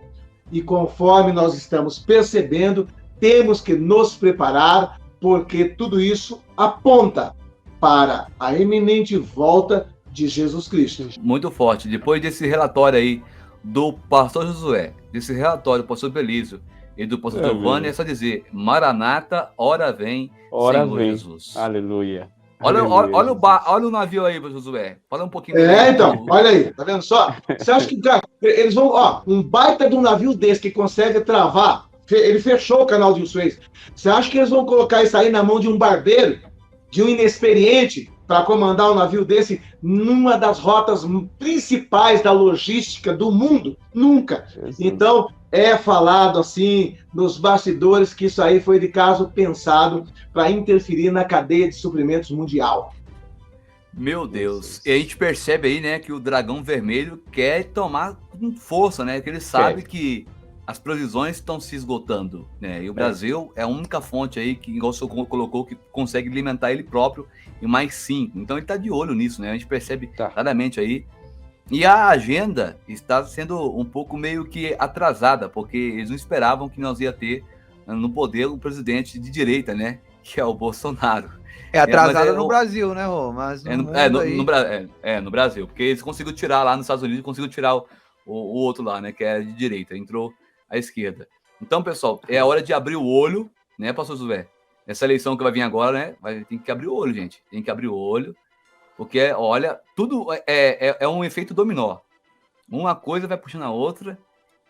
E conforme nós estamos percebendo, temos que nos preparar, porque tudo isso aponta para a iminente volta de Jesus Cristo. Muito forte. Depois desse relatório aí do pastor Josué, desse relatório do pastor Belísio e do pastor Giovanni, é só dizer: Maranata, ora vem, Senhor Jesus. Aleluia. Olha o navio aí, Josué. Fala um pouquinho. Então, olha aí, tá vendo só? Você acha que eles vão, um baita de um navio desse que consegue travar, ele fechou o canal de Suez. Você acha que eles vão colocar isso aí na mão de um barbeiro, de um inexperiente, para comandar um navio desse numa das rotas principais da logística do mundo? Nunca. Jesus. Então, é falado assim nos bastidores que isso aí foi de caso pensado para interferir na cadeia de suprimentos mundial. Meu Deus. E a gente percebe aí, né, que o dragão vermelho quer tomar com força, né? Que ele sabe que as provisões estão se esgotando, né? E o Brasil é a única fonte aí que, igual o senhor colocou, que consegue alimentar ele próprio e mais 5. Então ele está de olho nisso, né? A gente percebe claramente aí. E a agenda está sendo um pouco meio que atrasada, porque eles não esperavam que nós ia ter no poder um presidente de direita, né? Que é o Bolsonaro. É atrasada no Brasil, né, Rô? Mas no Brasil, porque eles conseguiram tirar lá nos Estados Unidos, conseguiram tirar o outro lá, né? Que é de direita, entrou à esquerda. Então, pessoal, é a hora de abrir o olho, né, pastor Josué? Essa eleição que vai vir agora, né? Tem que abrir o olho, gente. Tem que abrir o olho. Porque, olha, tudo é um efeito dominó. Uma coisa vai puxando a outra.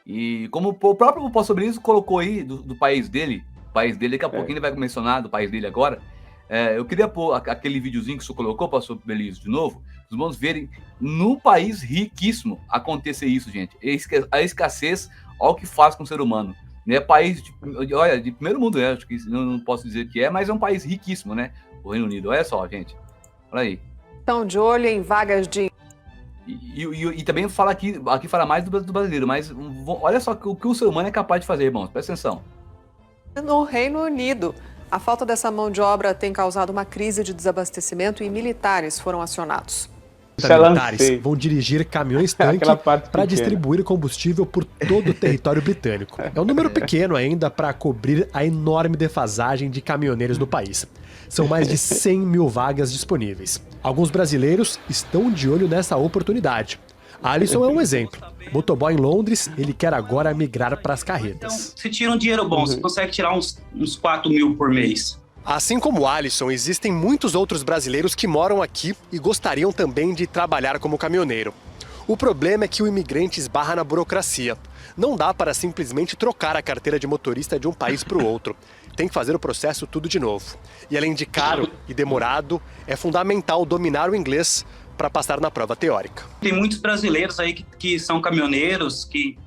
E como o próprio pastor Belísio colocou aí do país dele, daqui a pouquinho ele vai mencionar do país dele agora. Eu queria pôr aquele videozinho que o senhor colocou, pastor Belísio, de novo. Os irmãos verem num país riquíssimo acontecer isso, gente. A escassez, olha o que faz com o ser humano. É país, de primeiro mundo, né? Acho que não posso dizer que mas é um país riquíssimo, né? O Reino Unido. Olha só, gente. Olha aí. Estão de olho em vagas de... E também fala aqui fala mais do brasileiro, mas olha só o que o ser humano é capaz de fazer, irmãos. Presta atenção. No Reino Unido, a falta dessa mão de obra tem causado uma crise de desabastecimento e militares foram acionados. Militares vão dirigir caminhões-tanque para distribuir combustível por todo o território britânico. É um número pequeno ainda para cobrir a enorme defasagem de caminhoneiros no país. São mais de 100 mil vagas disponíveis. Alguns brasileiros estão de olho nessa oportunidade. Alisson é um exemplo. Motoboy em Londres, ele quer agora migrar para as carretas. Então, você tira um dinheiro bom, você consegue tirar uns 4 mil por mês. Assim como Alisson, existem muitos outros brasileiros que moram aqui e gostariam também de trabalhar como caminhoneiro. O problema é que o imigrante esbarra na burocracia. Não dá para simplesmente trocar a carteira de motorista de um país para o outro. Tem que fazer o processo tudo de novo. E além de caro e demorado, é fundamental dominar o inglês para passar na prova teórica. Tem muitos brasileiros aí que são caminhoneiros, que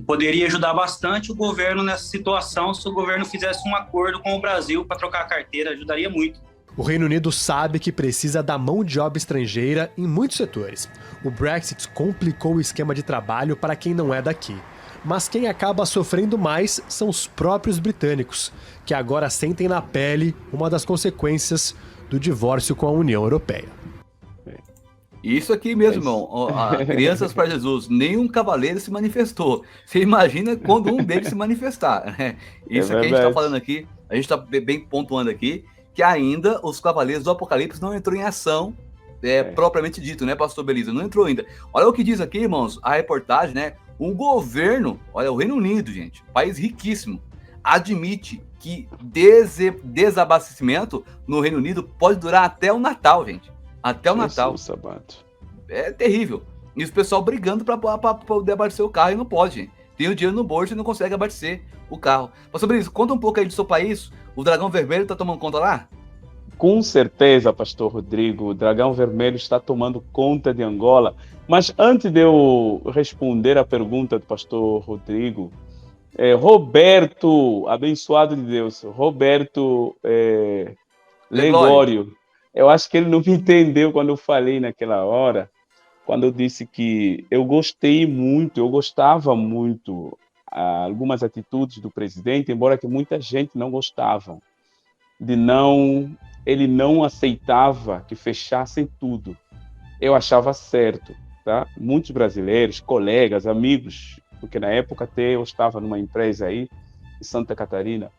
poderia ajudar bastante o governo nessa situação se o governo fizesse um acordo com o Brasil para trocar a carteira, ajudaria muito. O Reino Unido sabe que precisa da mão de obra estrangeira em muitos setores. O Brexit complicou o esquema de trabalho para quem não é daqui. Mas quem acaba sofrendo mais são os próprios britânicos, que agora sentem na pele uma das consequências do divórcio com a União Europeia. Isso aqui mesmo, irmão. Crianças para Jesus, nenhum cavaleiro se manifestou. Você imagina quando um deles se manifestar. Né? Isso aqui a gente está falando aqui, a gente está bem pontuando aqui, que ainda os cavaleiros do Apocalipse não entrou em ação, propriamente dito, né, pastor Belísio? Não entrou ainda. Olha o que diz aqui, irmãos, a reportagem, né? O governo, olha, o Reino Unido, gente, país riquíssimo, admite que desabastecimento no Reino Unido pode durar até o Natal, gente. Até o Natal. É terrível. E os pessoal brigando para poder abastecer o carro e não pode, gente. Tem o dinheiro no bolso e não consegue abastecer o carro. Pastor Belísio, conta um pouco aí do seu país. O Dragão Vermelho está tomando conta lá? Com certeza, pastor Rodrigo, o Dragão Vermelho está tomando conta de Angola. Mas antes de eu responder a pergunta do pastor Rodrigo, Roberto, abençoado de Deus, Roberto Legório, eu acho que ele não me entendeu quando eu falei naquela hora, quando eu disse que eu gostava muito algumas atitudes do presidente, embora que muita gente não gostava, ele não aceitava que fechassem tudo. Eu achava certo, tá? Muitos brasileiros, colegas, amigos, porque na época até eu estava numa empresa aí, em Santa Catarina,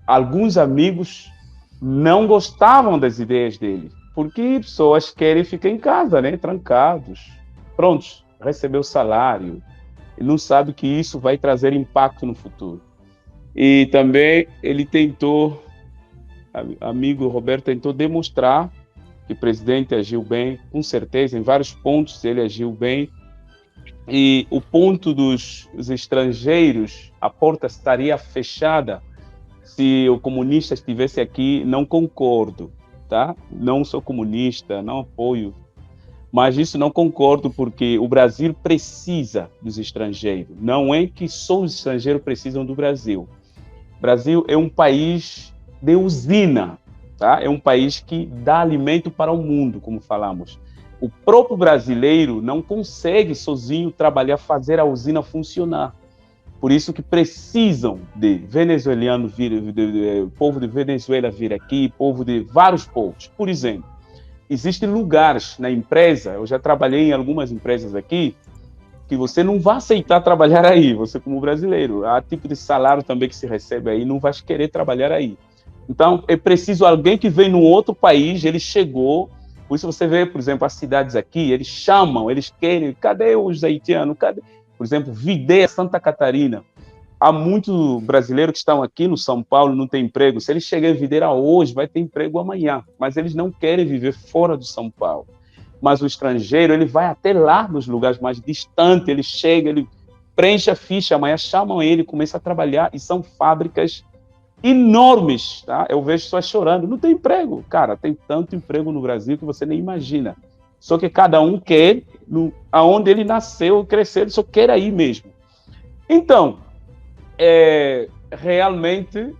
alguns amigos não gostavam das ideias dele, porque pessoas querem ficar em casa, né, trancados, prontos, receber o salário, e não sabe que isso vai trazer impacto no futuro. E também ele tentou, amigo Roberto, tentou demonstrar que o presidente agiu bem, com certeza, em vários pontos ele agiu bem, e o ponto dos estrangeiros, a porta estaria fechada se o comunista estivesse aqui, não concordo, tá? Não sou comunista, não apoio, mas isso não concordo, porque o Brasil precisa dos estrangeiros, não é que só os estrangeiros precisam do Brasil. O Brasil é um país de usina, tá? É um país que dá alimento para o mundo, como falamos. O próprio brasileiro não consegue sozinho trabalhar, fazer a usina funcionar. Por isso que precisam de venezuelanos vir, povo de Venezuela vir aqui, povo de vários povos. Por exemplo, existem lugares na empresa, eu já trabalhei em algumas empresas aqui, que você não vai aceitar trabalhar aí, você como brasileiro. Há tipo de salário também que se recebe aí, não vai querer trabalhar aí. Então, é preciso alguém que vem num outro país, ele chegou. Por isso você vê, por exemplo, as cidades aqui, eles chamam, eles querem, cadê os haitianos? Cadê? Por exemplo, Videira, Santa Catarina. Há muitos brasileiros que estão aqui no São Paulo, não tem emprego. Se eles chegarem em Videira hoje, vai ter emprego amanhã. Mas eles não querem viver fora do São Paulo. Mas o estrangeiro, ele vai até lá nos lugares mais distantes, ele chega, ele preenche a ficha, amanhã chamam ele, começa a trabalhar, e são fábricas enormes, tá? Eu vejo pessoas chorando, não tem emprego. Cara, tem tanto emprego no Brasil que você nem imagina. Só que cada um quer, aonde ele nasceu, cresceu, ele só quer aí mesmo. Então, realmente,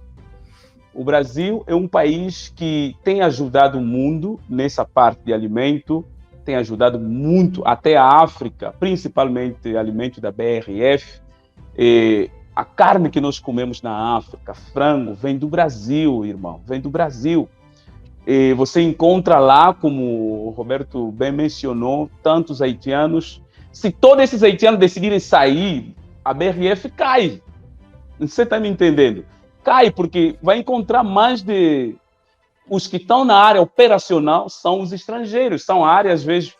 o Brasil é um país que tem ajudado o mundo nessa parte de alimento, tem ajudado muito, até a África, principalmente alimento da BRF. A carne que nós comemos na África, frango, vem do Brasil, irmão, vem do Brasil. E você encontra lá, como o Roberto bem mencionou, tantos haitianos. Se todos esses haitianos decidirem sair, a BRF cai. Você está me entendendo? Cai, porque vai encontrar mais de... Os que estão na área operacional são os estrangeiros. São áreas, às vezes,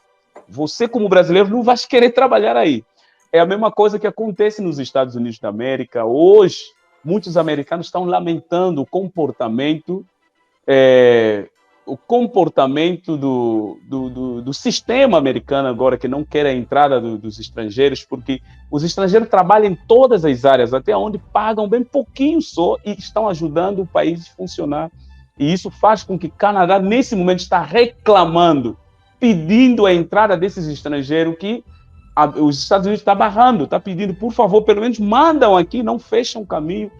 você como brasileiro não vai querer trabalhar aí. É a mesma coisa que acontece nos Estados Unidos da América. Hoje, muitos americanos estão lamentando o comportamento do sistema americano agora, que não quer a entrada dos estrangeiros, porque os estrangeiros trabalham em todas as áreas, até onde pagam bem pouquinho só e estão ajudando o país a funcionar. E isso faz com que o Canadá, nesse momento, está reclamando, pedindo a entrada desses estrangeiros que os Estados Unidos estão barrando, está pedindo, por favor, pelo menos mandam aqui, não fecham o caminho,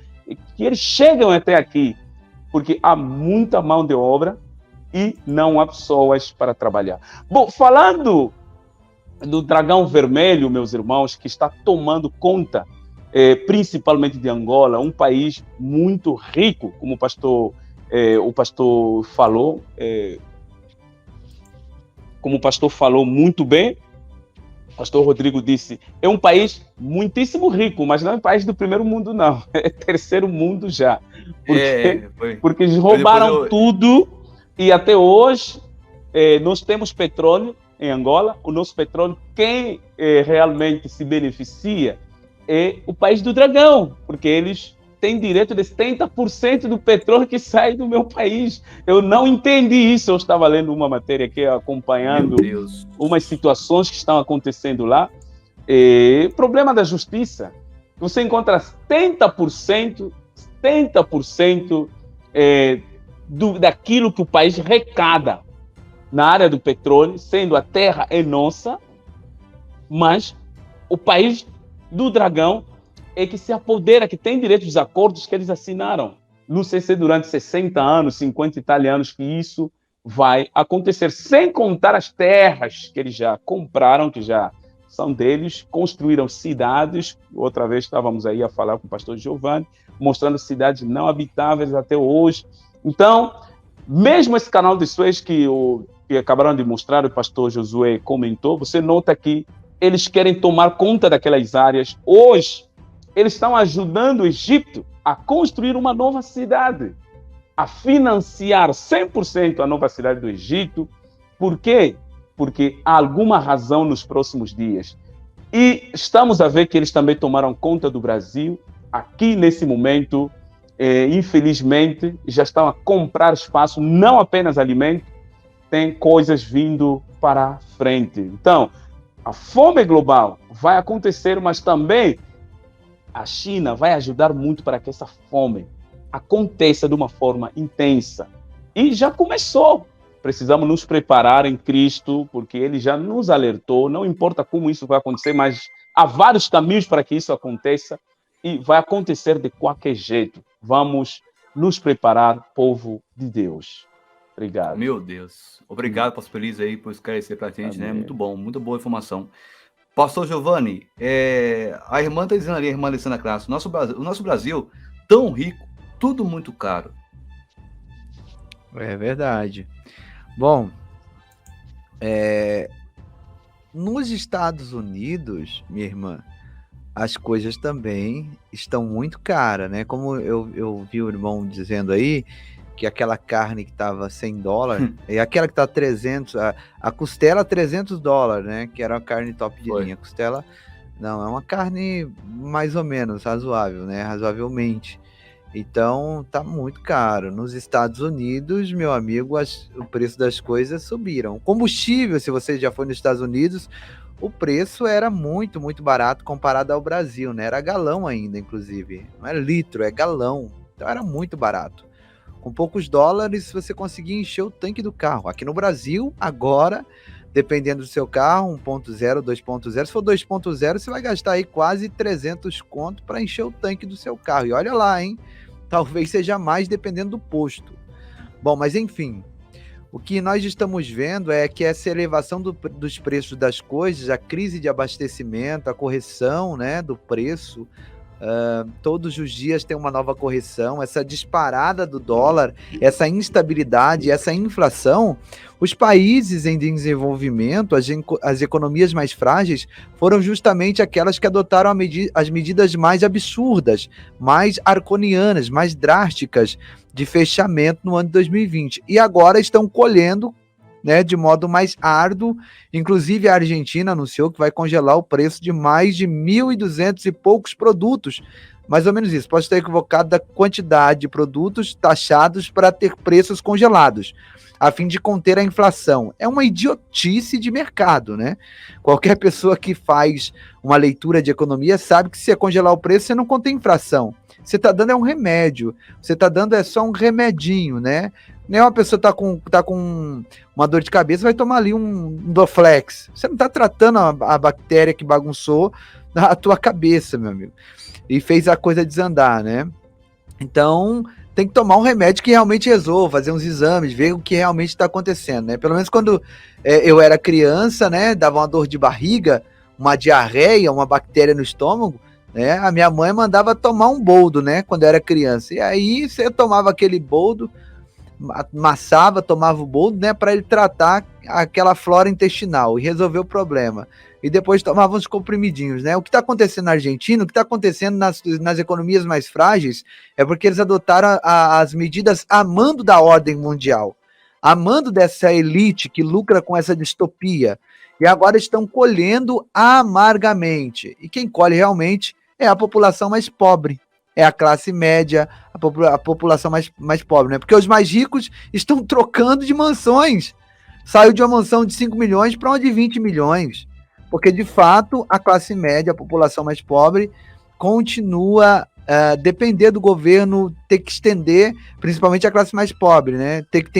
que eles chegam até aqui, porque há muita mão de obra e não há pessoas para trabalhar. Bom, falando do dragão vermelho, meus irmãos, que está tomando conta, principalmente de Angola, um país muito rico, como o pastor falou, muito bem. O pastor Rodrigo disse, é um país muitíssimo rico, mas não é um país do primeiro mundo, não. É terceiro mundo já. Porque eles roubaram tudo e até hoje nós temos petróleo em Angola. O nosso petróleo, quem realmente se beneficia é o país do dragão, porque eles têm direito de 70% do petróleo que sai do meu país. Eu não entendi isso. Eu estava lendo uma matéria aqui, acompanhando umas situações que estão acontecendo lá. Problema da justiça. Você encontra 70% daquilo que o país arrecada na área do petróleo, sendo a terra é nossa, mas o país do dragão é que se apodera, que tem direito dos acordos que eles assinaram. Não sei se durante 60 anos, 50 e tal anos que isso vai acontecer, sem contar as terras que eles já compraram, que já são deles, construíram cidades. Outra vez estávamos aí a falar com o pastor Giovanni, mostrando cidades não habitáveis até hoje. Então, mesmo esse canal de Suez que acabaram de mostrar, o pastor Josué comentou, você nota que eles querem tomar conta daquelas áreas. Hoje, eles estão ajudando o Egito a construir uma nova cidade, a financiar 100% a nova cidade do Egito. Por quê? Porque há alguma razão nos próximos dias. E estamos a ver que eles também tomaram conta do Brasil. Aqui, nesse momento, infelizmente, já estão a comprar espaço, não apenas alimento, tem coisas vindo para frente. Então, a fome global vai acontecer, mas também a China vai ajudar muito para que essa fome aconteça de uma forma intensa. E já começou. Precisamos nos preparar em Cristo, porque Ele já nos alertou, não importa como isso vai acontecer, mas há vários caminhos para que isso aconteça, e vai acontecer de qualquer jeito. Vamos nos preparar, povo de Deus. Obrigado. Meu Deus. Obrigado, pastor Feliz, aí, por esclarecer para a gente, né? Muito bom, muito boa informação. Pastor Giovanni, a irmã está dizendo ali, a irmã Alessandra Crasso, o nosso Brasil, tão rico, tudo muito caro. É verdade. Bom, nos Estados Unidos, minha irmã, as coisas também estão muito caras, né? Como eu vi o irmão dizendo aí, que aquela carne que estava $100, e aquela que está 300, a costela $300, né? Que era uma carne top de linha. A costela, não, é uma carne mais ou menos razoável, né? Razoavelmente. Então, tá muito caro. Nos Estados Unidos, meu amigo, o preço das coisas subiram. Combustível, se você já foi nos Estados Unidos, o preço era muito, muito barato comparado ao Brasil, né? Era galão ainda, inclusive. Não é litro, é galão. Então, era muito barato. Com poucos dólares, você conseguia encher o tanque do carro. Aqui no Brasil, agora, dependendo do seu carro, 1.0, 2.0. Se for 2.0, você vai gastar aí quase 300 conto para encher o tanque do seu carro. E olha lá, hein? Talvez seja mais, dependendo do posto. Bom, mas enfim, o que nós estamos vendo é que essa elevação dos preços das coisas, a crise de abastecimento, a correção, né, do preço, todos os dias tem uma nova correção, essa disparada do dólar, essa instabilidade, essa inflação. Os países em desenvolvimento, as economias mais frágeis, foram justamente aquelas que adotaram as medidas mais absurdas, mais draconianas, mais drásticas de fechamento no ano de 2020. E agora estão colhendo, né, de modo mais árduo. Inclusive a Argentina anunciou que vai congelar o preço de mais de 1.200 e poucos produtos, mais ou menos isso. Posso estar equivocado da quantidade de produtos taxados para ter preços congelados, a fim de conter a inflação. É uma idiotice de mercado, né? Qualquer pessoa que faz uma leitura de economia sabe que se você congelar o preço, você não contém inflação. Você está dando um remédio, você está dando só um remedinho, né? Nem uma pessoa tá com uma dor de cabeça, vai tomar ali um Doflex. Você não está tratando a bactéria que bagunçou a tua cabeça, meu amigo, e fez a coisa desandar, né? Então, tem que tomar um remédio que realmente resolva, fazer uns exames, ver o que realmente está acontecendo, né? Pelo menos quando eu era criança, né, dava uma dor de barriga, uma diarreia, uma bactéria no estômago, né? A minha mãe mandava tomar um boldo, né, quando eu era criança. E aí você tomava aquele boldo, amassava, tomava o boldo, né, para ele tratar aquela flora intestinal e resolver o problema. E depois tomava uns comprimidinhos, né? O que está acontecendo na Argentina, o que está acontecendo nas economias mais frágeis, é porque eles adotaram as medidas a mando da ordem mundial, a mando dessa elite que lucra com essa distopia, e agora estão colhendo amargamente. E quem colhe realmente é a população mais pobre, é a classe média, a população mais pobre, né? Porque os mais ricos estão trocando de mansões. Saiu de uma mansão de 5 milhões para uma de 20 milhões. Porque, de fato, a classe média, a população mais pobre, continua a depender do governo, ter que estender, principalmente a classe mais pobre, né? Ter que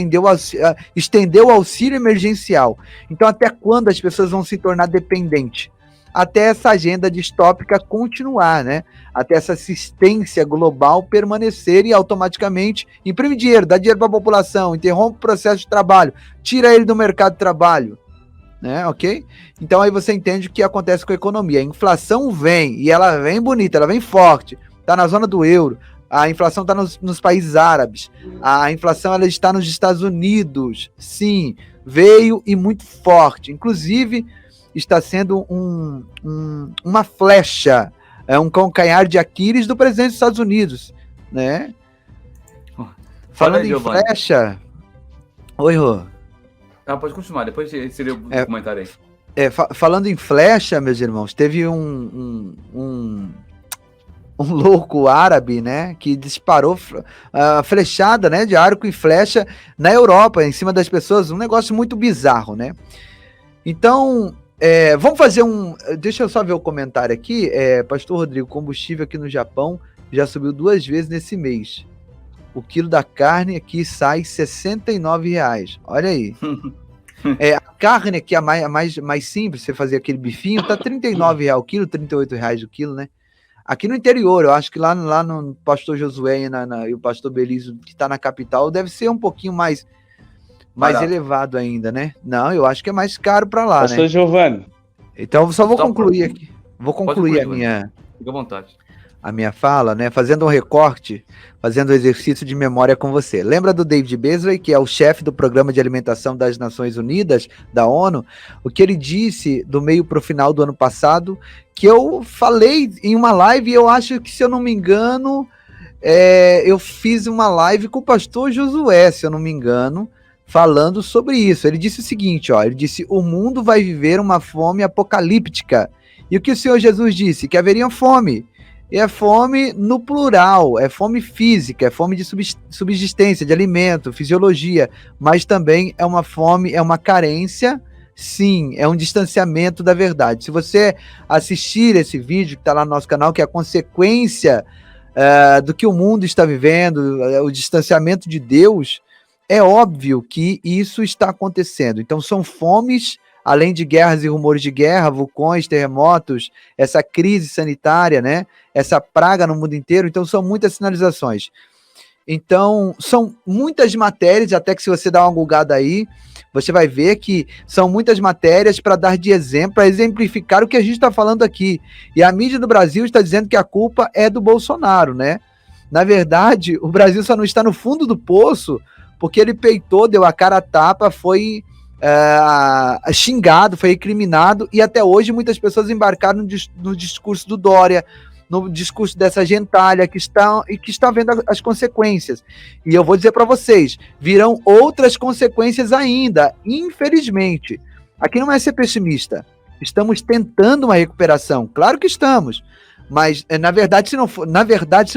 estender o auxílio emergencial. Então, até quando as pessoas vão se tornar dependentes? Até essa agenda distópica continuar, né? Até essa assistência global permanecer e automaticamente imprime dinheiro, dá dinheiro para a população, interrompe o processo de trabalho, tira ele do mercado de trabalho, né? Ok? Então aí você entende o que acontece com a economia. A inflação vem, e ela vem bonita, ela vem forte, está na zona do euro, a inflação está nos países árabes, a inflação ela está nos Estados Unidos, sim, veio e muito forte, inclusive está sendo uma flecha, um calcanhar de Aquiles do presidente dos Estados Unidos. né? Falando em flecha... Oi, Rô. Pode continuar, depois seria o comentário aí. Falando em flecha, meus irmãos, teve um louco árabe, né, que disparou flechada, né, de arco e flecha na Europa, em cima das pessoas, um negócio muito bizarro, né? Então, vamos fazer deixa eu só ver o comentário aqui. Pastor Rodrigo, combustível aqui no Japão já subiu 2 vezes nesse mês. O quilo da carne aqui sai R$ 69. Olha aí. A carne aqui, a mais simples, você fazer aquele bifinho, tá R$ 39 o quilo, R$ 38 o quilo, né? Aqui no interior, eu acho que lá no Pastor Josué e o Pastor Belísio, que tá na capital, deve ser um pouquinho mais elevado ainda, né? Não, eu acho que é mais caro para lá, Pastor né? Giovanni. Então, só vou concluir aqui. Vou concluir a minha... Fica à vontade. A minha fala, né? Fazendo um recorte, fazendo um exercício de memória com você. Lembra do David Beasley, que é o chefe do Programa de Alimentação das Nações Unidas, da ONU? O que ele disse do meio para o final do ano passado, que eu falei em uma live, e eu acho que, se eu não me engano, eu fiz uma live com o pastor Josué, se eu não me engano, falando sobre isso. Ele disse o seguinte, ele disse: o mundo vai viver uma fome apocalíptica. E o que o Senhor Jesus disse? Que haveria fome. E é fome no plural, é fome física, é fome de subsistência, de alimento, fisiologia, mas também é uma fome, é uma carência, sim, é um distanciamento da verdade. Se você assistir esse vídeo que está lá no nosso canal, que é a consequência do que o mundo está vivendo, o distanciamento de Deus, é óbvio que isso está acontecendo. Então são fomes, além de guerras e rumores de guerra, vulcões, terremotos, essa crise sanitária, né? Essa praga no mundo inteiro. Então são muitas sinalizações. Então são muitas matérias, até que se você dar uma googada aí, você vai ver que são muitas matérias para dar de exemplo, para exemplificar o que a gente está falando aqui. E a mídia do Brasil está dizendo que a culpa é do Bolsonaro, né? Na verdade, o Brasil só não está no fundo do poço porque ele peitou, deu a cara a tapa, foi xingado, foi recriminado, e até hoje muitas pessoas embarcaram no discurso do Dória, no discurso dessa gentalha que está vendo as consequências. E eu vou dizer para vocês, virão outras consequências ainda, infelizmente. Aqui não é ser pessimista. Estamos tentando uma recuperação, claro que estamos. Mas, na verdade, se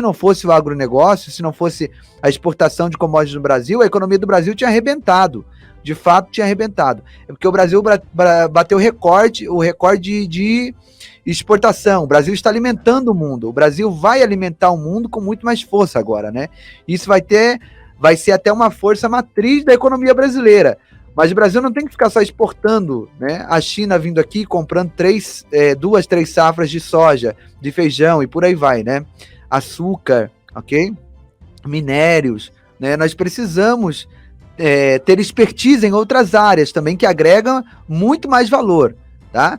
não fosse o agronegócio, se não fosse a exportação de commodities no Brasil, a economia do Brasil tinha arrebentado. De fato, tinha arrebentado. É porque o Brasil bateu o recorde de exportação. O Brasil está alimentando o mundo. O Brasil vai alimentar o mundo com muito mais força agora, né? Isso vai ser até uma força matriz da economia brasileira. Mas o Brasil não tem que ficar só exportando, né? A China vindo aqui comprando 2, 3 safras de soja, de feijão e por aí vai, né? Açúcar, ok? Minérios, né? Nós precisamos ter expertise em outras áreas também que agregam muito mais valor, tá?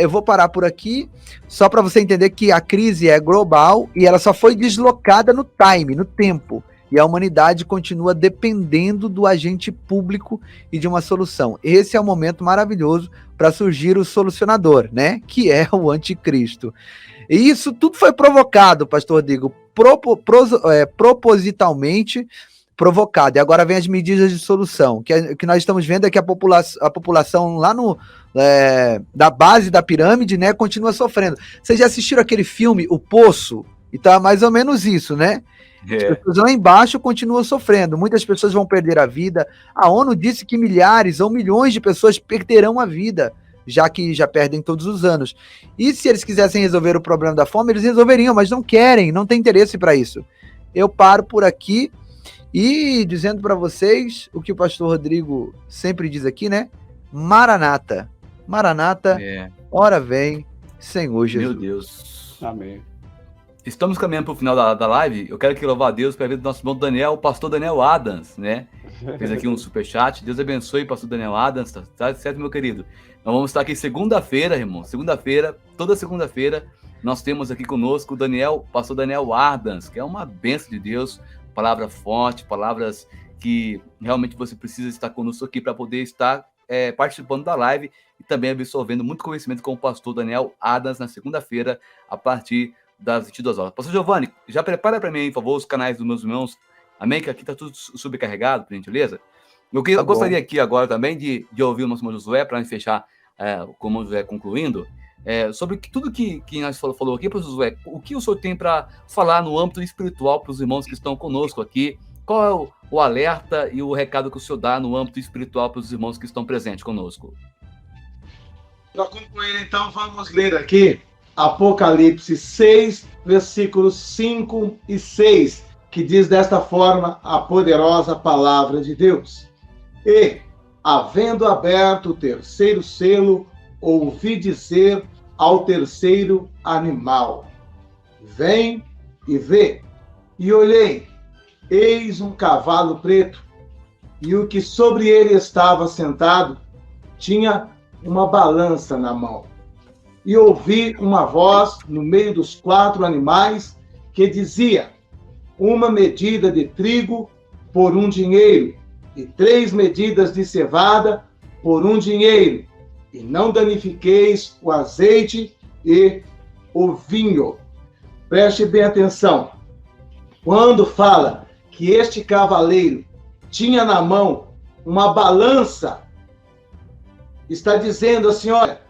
Eu vou parar por aqui, só para você entender que a crise é global e ela só foi deslocada no time, no tempo. E a humanidade continua dependendo do agente público e de uma solução. Esse é o momento maravilhoso para surgir o solucionador, né? Que é o anticristo. E isso tudo foi provocado, pastor Rodrigo, propositalmente provocado. E agora vem as medidas de solução. Que nós estamos vendo é que a população lá da base da pirâmide, né, continua sofrendo. Vocês já assistiram aquele filme, O Poço? E tá mais ou menos isso, né? As pessoas lá embaixo continuam sofrendo. Muitas pessoas vão perder a vida. A ONU disse que milhares ou milhões de pessoas perderão a vida, já que já perdem todos os anos. E se eles quisessem resolver o problema da fome, eles resolveriam, mas não querem, não tem interesse para isso. Eu paro por aqui e dizendo para vocês o que o pastor Rodrigo sempre diz aqui, né? Maranata. Maranata, ora vem, Senhor Jesus. Meu Deus. Amém. Estamos caminhando para o final da live. Eu quero que louvar a Deus pela vida do nosso irmão Daniel, o pastor Daniel Adams, né? Fez aqui um superchat. Deus abençoe o pastor Daniel Adams, tá certo, meu querido? Nós vamos estar aqui segunda-feira, irmão. Toda segunda-feira, nós temos aqui conosco o pastor Daniel Adams, que é uma bênção de Deus, palavra forte, palavras que realmente você precisa estar conosco aqui para poder estar participando da live e também absorvendo muito conhecimento com o pastor Daniel Adams na segunda-feira, a partir das 22 horas. Pastor Giovanni, já prepara para mim, por favor, os canais dos meus irmãos. Amém? Que aqui está tudo sobrecarregado, por gentileza. Eu gostaria aqui agora também de ouvir o nosso irmão Josué, para fechar com o irmão Josué concluindo, sobre tudo que nós falou aqui, pastor Josué, o que o senhor tem para falar no âmbito espiritual para os irmãos que estão conosco aqui? Qual é o alerta e o recado que o senhor dá no âmbito espiritual para os irmãos que estão presentes conosco? Para concluir, então, vamos ler aqui Apocalipse 6, versículos 5 e 6, que diz desta forma a poderosa palavra de Deus. E, havendo aberto o terceiro selo, ouvi dizer ao terceiro animal: vem e vê. E olhei, eis um cavalo preto, e o que sobre ele estava sentado tinha uma balança na mão. E ouvi uma voz no meio dos 4 animais que dizia: uma medida de trigo por 1 dinheiro, e 3 medidas de cevada por 1 dinheiro, e não danifiqueis o azeite e o vinho. Preste bem atenção. Quando fala que este cavaleiro tinha na mão uma balança, está dizendo assim, olha,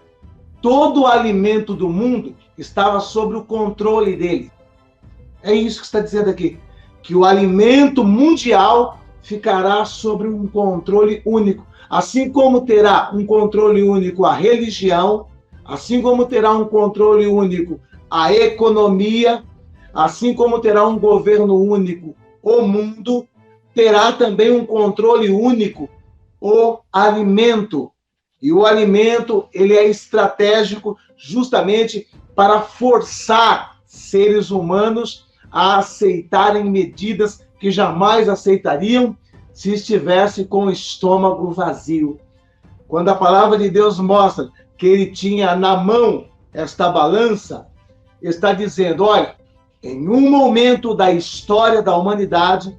todo o alimento do mundo estava sob o controle dele. É isso que está dizendo aqui, que o alimento mundial ficará sobre um controle único. Assim como terá um controle único a religião, assim como terá um controle único a economia, assim como terá um governo único o mundo, terá também um controle único o alimento. E o alimento, ele é estratégico justamente para forçar seres humanos a aceitarem medidas que jamais aceitariam se estivesse com o estômago vazio. Quando a palavra de Deus mostra que ele tinha na mão esta balança, está dizendo, olha, em um momento da história da humanidade,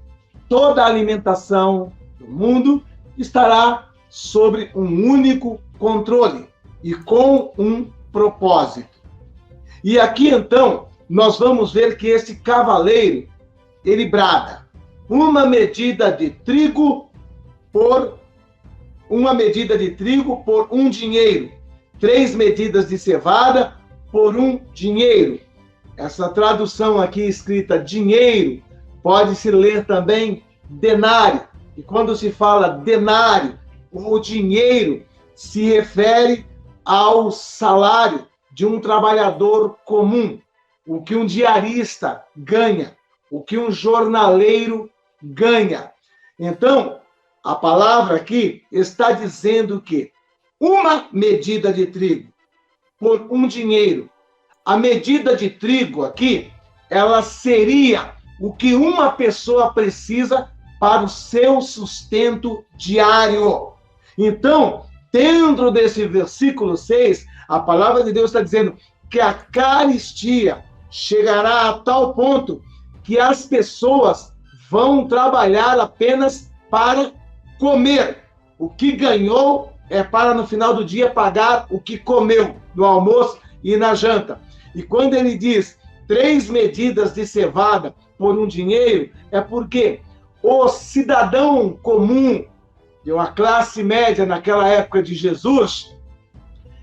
toda a alimentação do mundo estará sobre um único controle e com um propósito. E aqui, então, nós vamos ver que esse cavaleiro, ele brada, uma medida de trigo por 1 dinheiro, 3 medidas de cevada por 1 dinheiro. Essa tradução aqui escrita dinheiro, pode-se ler também denário. E quando se fala denário, o dinheiro se refere ao salário de um trabalhador comum, o que um diarista ganha, o que um jornaleiro ganha. Então, a palavra aqui está dizendo que uma medida de trigo por 1 dinheiro. A medida de trigo aqui, ela seria o que uma pessoa precisa para o seu sustento diário. Então, dentro desse versículo 6, a palavra de Deus está dizendo que a carestia chegará a tal ponto que as pessoas vão trabalhar apenas para comer. O que ganhou é para, no final do dia, pagar o que comeu no almoço e na janta. E quando ele diz 3 medidas de cevada por 1 dinheiro, é porque o cidadão comum, de uma classe média naquela época de Jesus,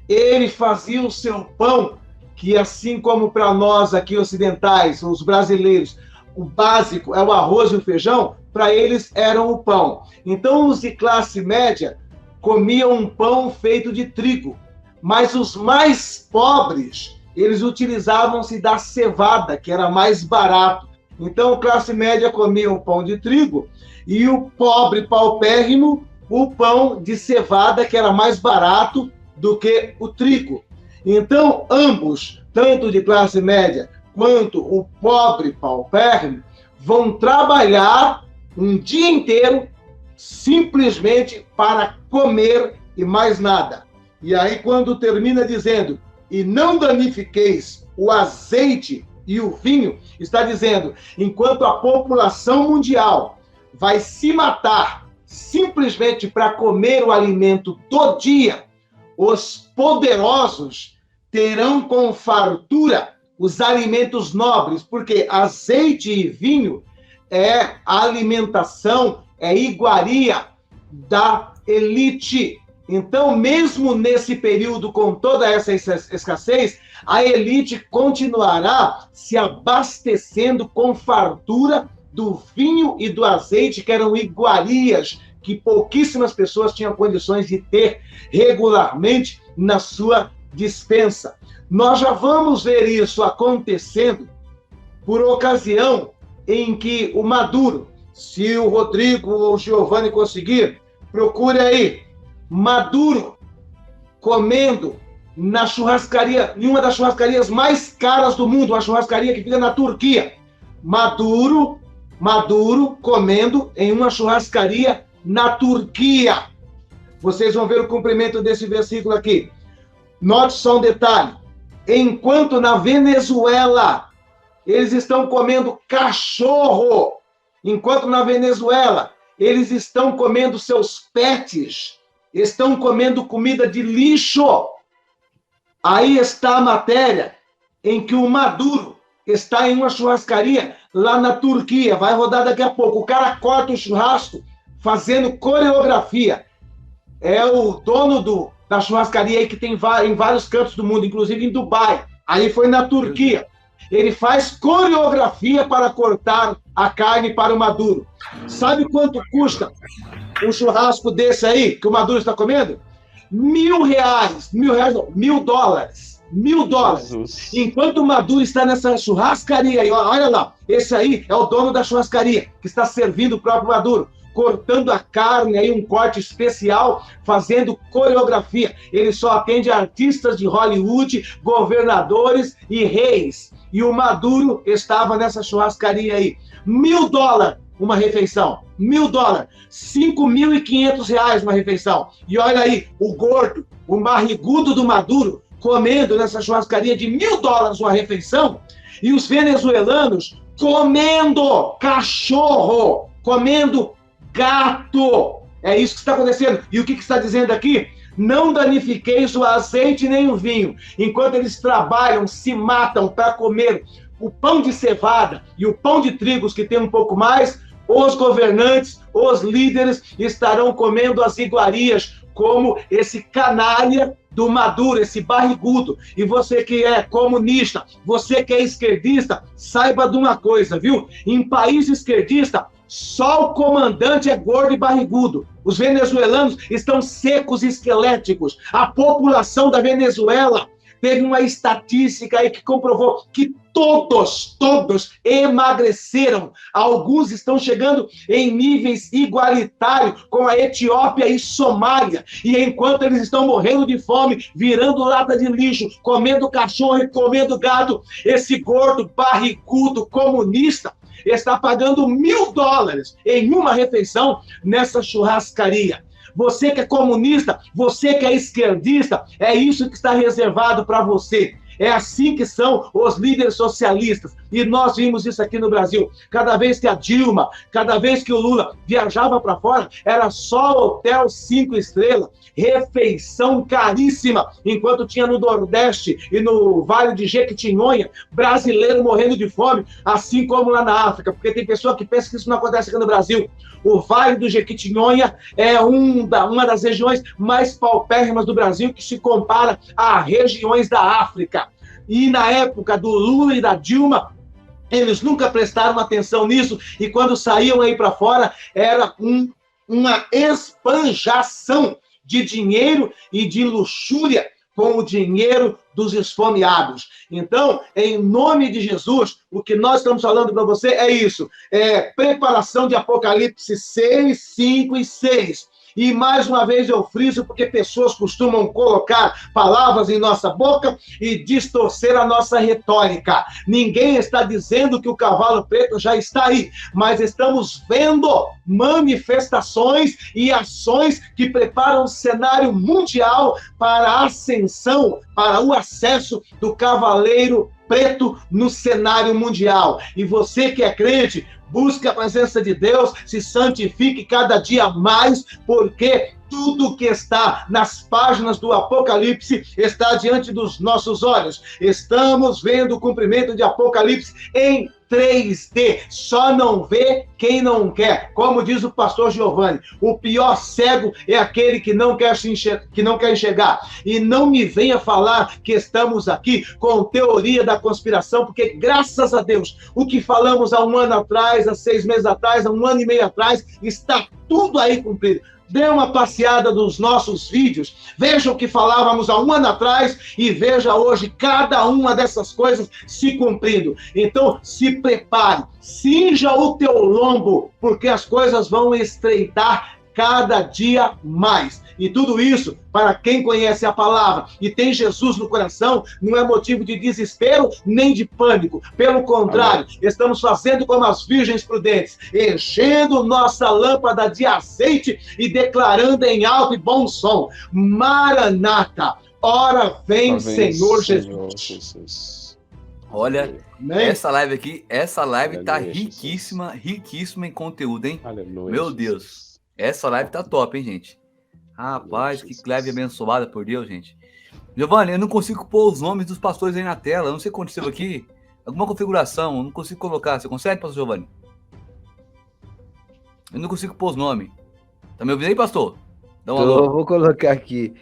ele fazia o seu pão, que assim como para nós aqui ocidentais, os brasileiros, o básico é o arroz e o feijão, para eles eram o pão. Então os de classe média comiam um pão feito de trigo, mas os mais pobres, eles utilizavam-se da cevada, que era mais barato. Então a classe média comia o pão de trigo e o pobre paupérrimo o pão de cevada, que era mais barato do que o trigo. Então, ambos, tanto de classe média quanto o pobre paupérrimo, vão trabalhar um dia inteiro simplesmente para comer e mais nada. E aí, quando termina dizendo, e não danifiqueis o azeite e o vinho, está dizendo, enquanto a população mundial vai se matar simplesmente para comer o alimento do dia, os poderosos terão com fartura os alimentos nobres, porque azeite e vinho é a alimentação, é iguaria da elite. Então, mesmo nesse período, com toda essa escassez, a elite continuará se abastecendo com fartura do vinho e do azeite, que eram iguarias que pouquíssimas pessoas tinham condições de ter regularmente na sua despensa. Nós já vamos ver isso acontecendo por ocasião em que o Maduro, se o Rodrigo ou o Giovanni conseguir, procure aí, Maduro comendo na churrascaria, em uma das churrascarias mais caras do mundo, uma churrascaria que fica na Turquia. Maduro comendo em uma churrascaria na Turquia. Vocês vão ver o cumprimento desse versículo aqui. Note só um detalhe. Enquanto na Venezuela eles estão comendo cachorro, enquanto na Venezuela eles estão comendo seus pets, estão comendo comida de lixo. Aí está a matéria em que o Maduro está em uma churrascaria lá na Turquia. Vai rodar daqui a pouco. O cara corta o churrasco fazendo coreografia. É o dono da churrascaria aí que tem em vários cantos do mundo, inclusive em Dubai. Aí foi na Turquia. Ele faz coreografia para cortar a carne para o Maduro. Sabe quanto custa um churrasco desse aí que o Maduro está comendo? $1.000. $1.000. $1.000. Enquanto o Maduro está nessa churrascaria aí, olha lá, esse aí é o dono da churrascaria, que está servindo o próprio Maduro, cortando a carne aí, um corte especial, fazendo coreografia. Ele só atende artistas de Hollywood, governadores e reis. E o Maduro estava nessa churrascaria aí. $1.000 uma refeição. $1.000. R$5.500 uma refeição. E olha aí, o gordo, o barrigudo do Maduro, comendo nessa churrascaria de $1.000 uma refeição. E os venezuelanos comendo cachorro, comendo gato. É isso que está acontecendo. E o que está dizendo aqui? Não danifiqueis o azeite nem o vinho. Enquanto eles trabalham, se matam para comer o pão de cevada e o pão de trigo, que tem um pouco mais, os governantes, os líderes estarão comendo as iguarias, como esse canalha do Maduro, esse barrigudo. E você que é comunista, você que é esquerdista, saiba de uma coisa, viu? Em país esquerdista, só o comandante é gordo e barrigudo. Os venezuelanos estão secos e esqueléticos. A população da Venezuela teve uma estatística aí que comprovou que todos emagreceram. Alguns estão chegando em níveis igualitários com a Etiópia e Somália. E enquanto eles estão morrendo de fome, virando lata de lixo, comendo cachorro e comendo gado, esse gordo, barrigudo, comunista está pagando $1.000 em uma refeição nessa churrascaria. Você que é comunista, você que é esquerdista, é isso que está reservado para você. É assim que são os líderes socialistas. E nós vimos isso aqui no Brasil. Cada vez que a Dilma, cada vez que o Lula viajava para fora, era só hotel 5 estrelas, refeição caríssima, enquanto tinha no Nordeste e no Vale de Jequitinhonha, brasileiro morrendo de fome, assim como lá na África, porque tem pessoa que pensa que isso não acontece aqui no Brasil. O Vale do Jequitinhonha é uma das regiões mais paupérrimas do Brasil, que se compara a regiões da África. E na época do Lula e da Dilma, eles nunca prestaram atenção nisso, e quando saíam aí para fora, era uma esbanjação de dinheiro e de luxúria com o dinheiro dos esfomeados. Então, em nome de Jesus, o que nós estamos falando para você é isso, é preparação de Apocalipse 6, 5 e 6. E mais uma vez eu friso, porque pessoas costumam colocar palavras em nossa boca e distorcer a nossa retórica. Ninguém está dizendo que o cavalo preto já está aí, mas estamos vendo manifestações e ações que preparam o cenário mundial para a ascensão, para o acesso do cavaleiro preto no cenário mundial. E você que é crente, busque a presença de Deus, se santifique cada dia mais, porque tudo que está nas páginas do Apocalipse está diante dos nossos olhos. Estamos vendo o cumprimento de Apocalipse em 3D, só não vê quem não quer. Como diz o pastor Giovanni, o pior cego é aquele que não quer enxergar. E não me venha falar que estamos aqui com teoria da conspiração, porque graças a Deus, o que falamos há um ano atrás, há 6 meses atrás, há 1 ano e meio atrás, está tudo aí cumprido. Dê uma passeada nos nossos vídeos, veja o que falávamos há 1 ano atrás e veja hoje cada uma dessas coisas se cumprindo. Então, se prepare, cinja o teu lombo, porque as coisas vão estreitar cada dia mais. E tudo isso, para quem conhece a palavra e tem Jesus no coração, não é motivo de desespero nem de pânico. Pelo contrário, estamos fazendo como as virgens prudentes, enchendo nossa lâmpada de azeite e declarando em alto e bom som: Maranata, ora vem, Senhor Jesus. Olha, Amém? essa live tá Aleluia, riquíssima em conteúdo, hein? Aleluia, Meu Deus, essa live tá top, hein, gente? Rapaz, que live abençoada por Deus, gente. Giovanni, eu não consigo pôr os nomes dos pastores aí na tela. Eu não sei o que aconteceu aqui. Alguma configuração, eu não consigo colocar. Você consegue, pastor Giovanni? Eu não consigo pôr os nomes. Tá me ouvindo aí, pastor? Dá um alô. Vou colocar aqui.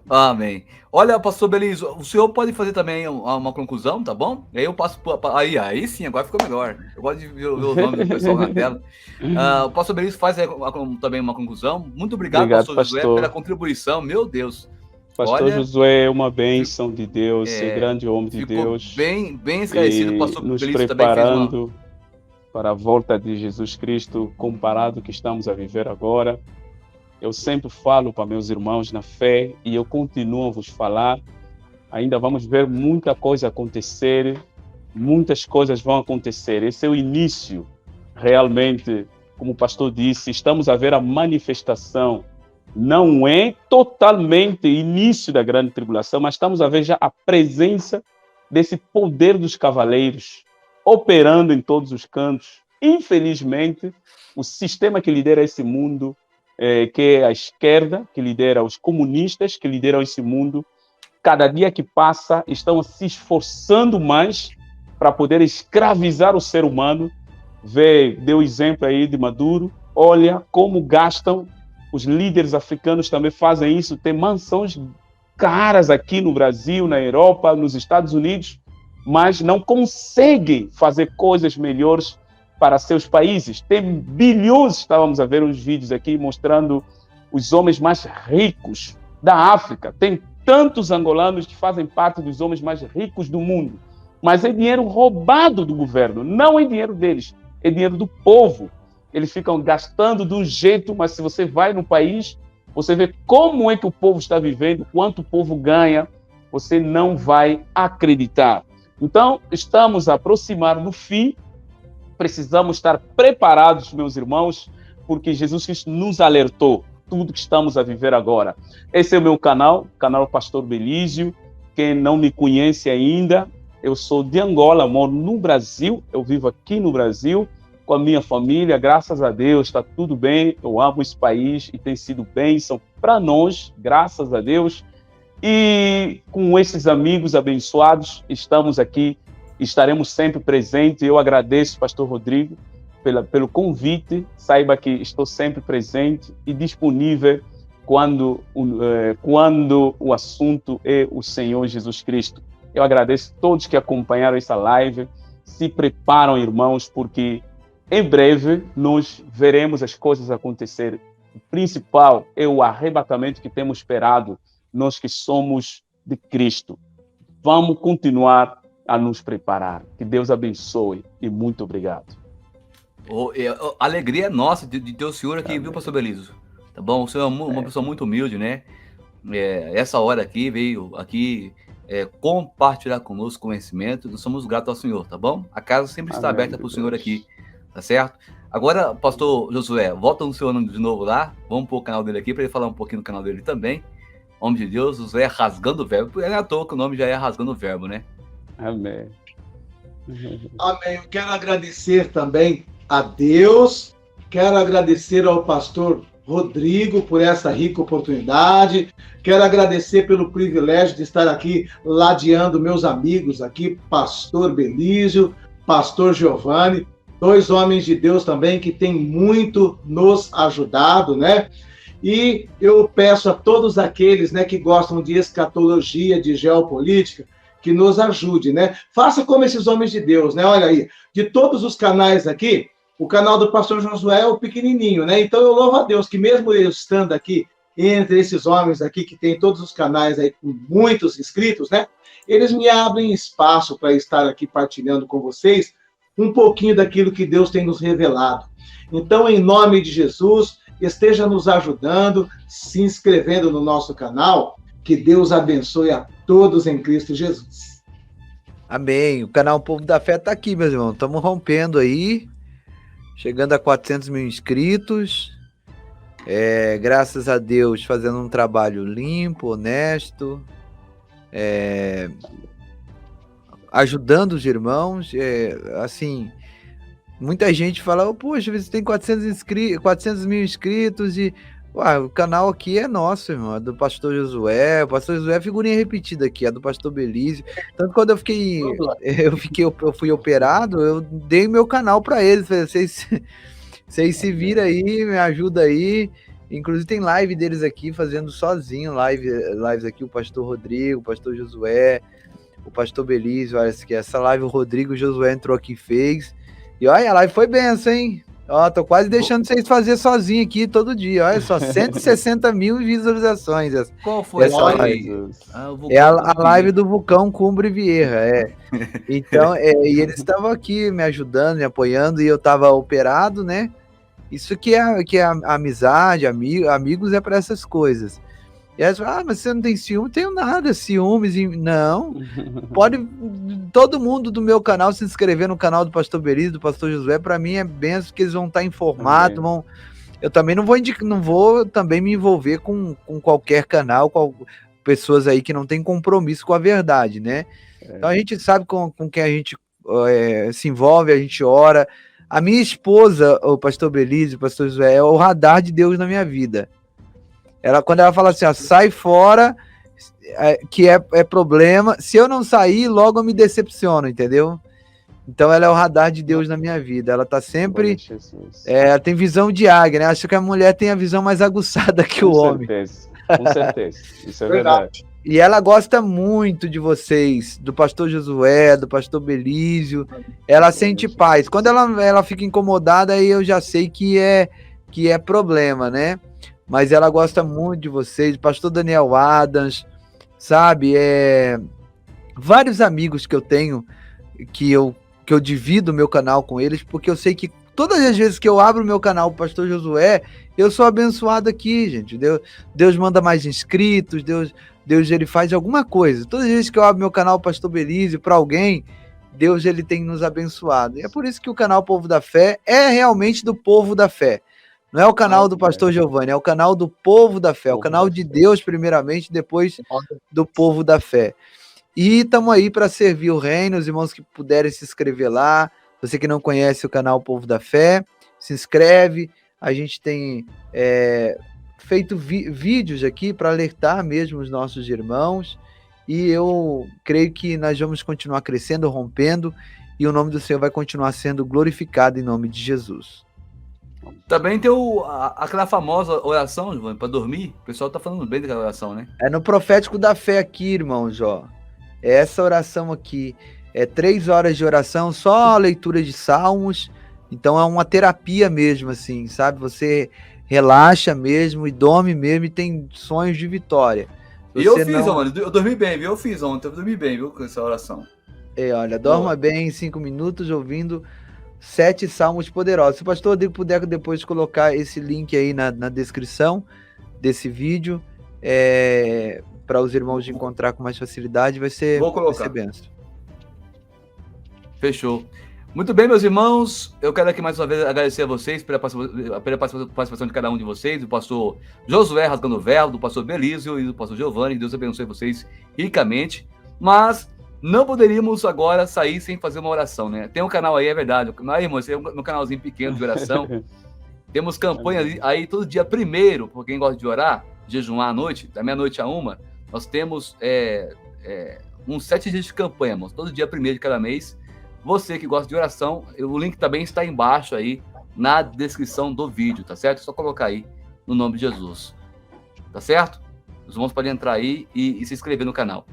Amém. Olha, pastor Belizo, o senhor pode fazer também uma conclusão, tá bom? E aí eu passo aí sim, agora ficou melhor. Eu gosto de ver os nomes do pessoal na tela. O pastor Belizo faz também uma conclusão. Muito obrigado, pastor Josué, pela contribuição. Meu Deus. Pastor Josué é uma bênção de Deus, é grande homem de Deus. Bem esclarecido, pastor nos Belizo preparando também fez para a volta de Jesus Cristo, comparado ao que estamos a viver agora. Eu sempre falo para meus irmãos na fé e eu continuo a vos falar. Ainda vamos ver muita coisa acontecer, muitas coisas vão acontecer. Esse é o início, realmente, como o pastor disse, estamos a ver a manifestação. Não é totalmente início da grande tribulação, mas estamos a ver já a presença desse poder dos cavaleiros operando em todos os cantos. Infelizmente, o sistema que lidera esse mundo, que é a esquerda, que lidera os comunistas, que lideram esse mundo, cada dia que passa estão se esforçando mais para poder escravizar o ser humano. Deu exemplo aí de Maduro, olha como gastam, os líderes africanos também fazem isso, tem mansões caras aqui no Brasil, na Europa, nos Estados Unidos, mas não conseguem fazer coisas melhores para seus países. Tem bilhões, estávamos a ver uns vídeos aqui mostrando os homens mais ricos da África. Tem tantos angolanos que fazem parte dos homens mais ricos do mundo, mas é dinheiro roubado do governo, não é dinheiro deles, é dinheiro do povo. Eles ficam gastando de um jeito, mas se você vai no país, você vê como é que o povo está vivendo, quanto o povo ganha, você não vai acreditar. Então, estamos a aproximar do fim. Precisamos estar preparados, meus irmãos, porque Jesus Cristo nos alertou tudo que estamos a viver agora. Esse é o meu canal Pastor Belísio. Quem não me conhece ainda, eu sou de Angola, moro no Brasil, eu vivo aqui no Brasil com a minha família, graças a Deus, está tudo bem, eu amo esse país e tem sido bênção para nós, graças a Deus. E com esses amigos abençoados, estamos aqui, estaremos sempre presentes. Eu agradeço, pastor Rodrigo, pelo convite. Saiba que estou sempre presente e disponível quando o assunto é o Senhor Jesus Cristo. Eu agradeço a todos que acompanharam essa live. Se preparam, irmãos, porque em breve nós veremos as coisas acontecer. O principal é o arrebatamento que temos esperado, nós que somos de Cristo. Vamos continuar a nos preparar. Que Deus abençoe e muito obrigado. A alegria é nossa de ter o senhor aqui, viu, pastor Belizo? Tá bom? O senhor é uma pessoa muito humilde, né? Essa hora aqui veio aqui compartilhar conosco conhecimento. Nós somos gratos ao senhor, tá bom? A casa sempre está aberta para o senhor aqui, tá certo? Agora, pastor Josué, volta no seu nome de novo lá. Vamos pôr o canal dele aqui para ele falar um pouquinho do canal dele também. Homem de Deus, Josué Rasgando o Verbo. É à toa que o nome já é Rasgando o Verbo, né? Amém. Amém. Eu quero agradecer também a Deus, quero agradecer ao pastor Rodrigo por essa rica oportunidade. Quero agradecer pelo privilégio de estar aqui ladeando meus amigos aqui, pastor Belísio, pastor Giovanni, 2 homens de Deus também que têm muito nos ajudado, né? E eu peço a todos aqueles, né, que gostam de escatologia, de geopolítica, que nos ajude, né? Faça como esses homens de Deus, né? Olha aí, de todos os canais aqui, o canal do pastor Josué é o pequenininho, né? Então eu louvo a Deus que mesmo eu estando aqui, entre esses homens aqui que tem todos os canais aí com muitos inscritos, né? Eles me abrem espaço para estar aqui partilhando com vocês um pouquinho daquilo que Deus tem nos revelado. Então, em nome de Jesus, esteja nos ajudando, se inscrevendo no nosso canal, que Deus abençoe a todos em Cristo Jesus. Amém. O canal Povo da Fé está aqui, meus irmãos. Estamos rompendo aí, chegando a 400 mil inscritos. Graças a Deus, fazendo um trabalho limpo, honesto, ajudando os irmãos. Assim, muita gente fala, poxa, você tem 400 mil inscritos e o canal aqui é nosso, irmão, é do pastor Josué. O pastor Josué é figurinha repetida aqui, é do pastor Belísio. Tanto quando eu fui operado, eu dei meu canal para eles. Falei, vocês se viram aí, me ajuda aí. Inclusive tem live deles aqui, fazendo sozinho, lives aqui, o pastor Rodrigo, o pastor Josué, o pastor Belísio. Olha, essa live o Rodrigo, o Josué entrou aqui e fez. E olha, a live foi benção, hein? Ó, tô quase deixando vocês fazer sozinho aqui todo dia. Olha só, 160 mil visualizações. Qual foi essa live? A live do Vulcão Cumbre Vieira. Então, e eles estavam aqui me ajudando, me apoiando, e eu tava operado, né? Isso que é amizade, amigos é para essas coisas. E eles falam, mas você não tem ciúme? Não tenho nada, ciúmes. Não. Pode todo mundo do meu canal se inscrever no canal do pastor Belísio, do pastor Josué. Para mim é benção, porque eles vão estar informados. Eu também não vou também me envolver com qualquer canal, com pessoas aí que não têm compromisso com a verdade, né? Então a gente sabe com quem a gente se envolve, a gente ora. A minha esposa, o pastor Belísio, o pastor Josué, é o radar de Deus na minha vida. Quando ela fala assim, sai fora, que é problema. Se eu não sair, logo eu me decepciono, entendeu? Então ela é o radar de Deus na minha vida. Ela tá sempre... ela tem visão de águia, né? Acho que a mulher tem a visão mais aguçada que o homem. Com certeza. Isso é verdade. E ela gosta muito de vocês, do pastor Josué, do pastor Belísio. Ela sente paz. Quando ela fica incomodada, aí eu já sei que é problema, né? Mas ela gosta muito de vocês, pastor Daniel Adams, sabe? Vários amigos que eu tenho, que eu divido o meu canal com eles, porque eu sei que todas as vezes que eu abro o meu canal, o pastor Josué, eu sou abençoado aqui, gente. Deus manda mais inscritos, Deus ele faz alguma coisa. Todas as vezes que eu abro meu canal, o pastor Belísio, para alguém, Deus ele tem nos abençoado. E é por isso que o canal Povo da Fé é realmente do povo da fé. Não é o canal do pastor Giovanni, é o canal do povo da fé, o canal de Deus primeiramente, depois do povo da fé. E estamos aí para servir o reino, os irmãos que puderem se inscrever lá. Você que não conhece o canal Povo da Fé, se inscreve. A gente tem feito vídeos aqui para alertar mesmo os nossos irmãos. E eu creio que nós vamos continuar crescendo, rompendo, e o nome do Senhor vai continuar sendo glorificado em nome de Jesus. Também tem aquela famosa oração, Giovanni, para dormir. O pessoal tá falando bem daquela oração, né? É no Profético da Fé aqui, irmão, Jó. É essa oração aqui. 3 horas de oração, só a leitura de salmos. Então é uma terapia mesmo, assim, sabe? Você relaxa mesmo e dorme mesmo e tem sonhos de vitória. E eu fiz, mano. Eu dormi bem, viu? Eu fiz ontem, eu dormi bem, viu? Com essa oração. Olha, dorma bem em 5 minutos ouvindo 7 salmos poderosos. Se o pastor Rodrigo puder depois colocar esse link aí na descrição desse vídeo, para os irmãos encontrar com mais facilidade, vai ser benção. Fechou. Muito bem, meus irmãos, eu quero aqui mais uma vez agradecer a vocês pela participação de cada um de vocês, do pastor Josué Rasgando o Véu, do pastor Belísio e do pastor Giovanni. Deus abençoe vocês ricamente, mas não poderíamos agora sair sem fazer uma oração, né? Tem um canal aí, é verdade, mas, irmão, esse é um canalzinho pequeno de oração, Temos campanha aí todo dia 1º, por quem gosta de orar, jejuar à noite, da meia-noite a 1, nós temos uns 7 dias de campanha, irmãos, todo dia 1º de cada mês. Você que gosta de oração, o link também está embaixo aí, na descrição do vídeo, tá certo? É só colocar aí, no nome de Jesus, tá certo? Os irmãos podem entrar aí e se inscrever no canal.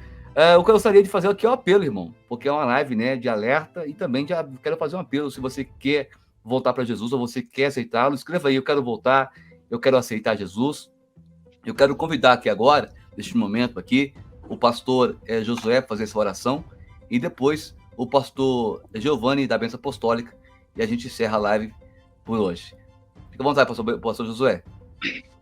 Eu gostaria de fazer aqui um apelo, irmão, porque é uma live, né, de alerta, e também quero fazer um apelo, se você quer voltar para Jesus, ou você quer aceitá-lo, escreva aí, eu quero voltar, eu quero aceitar Jesus. Eu quero convidar aqui agora, neste momento aqui, o pastor Josué para fazer essa oração, e depois o pastor Giovanni da Bênção Apostólica, e a gente encerra a live por hoje. Fica à vontade, pastor Josué.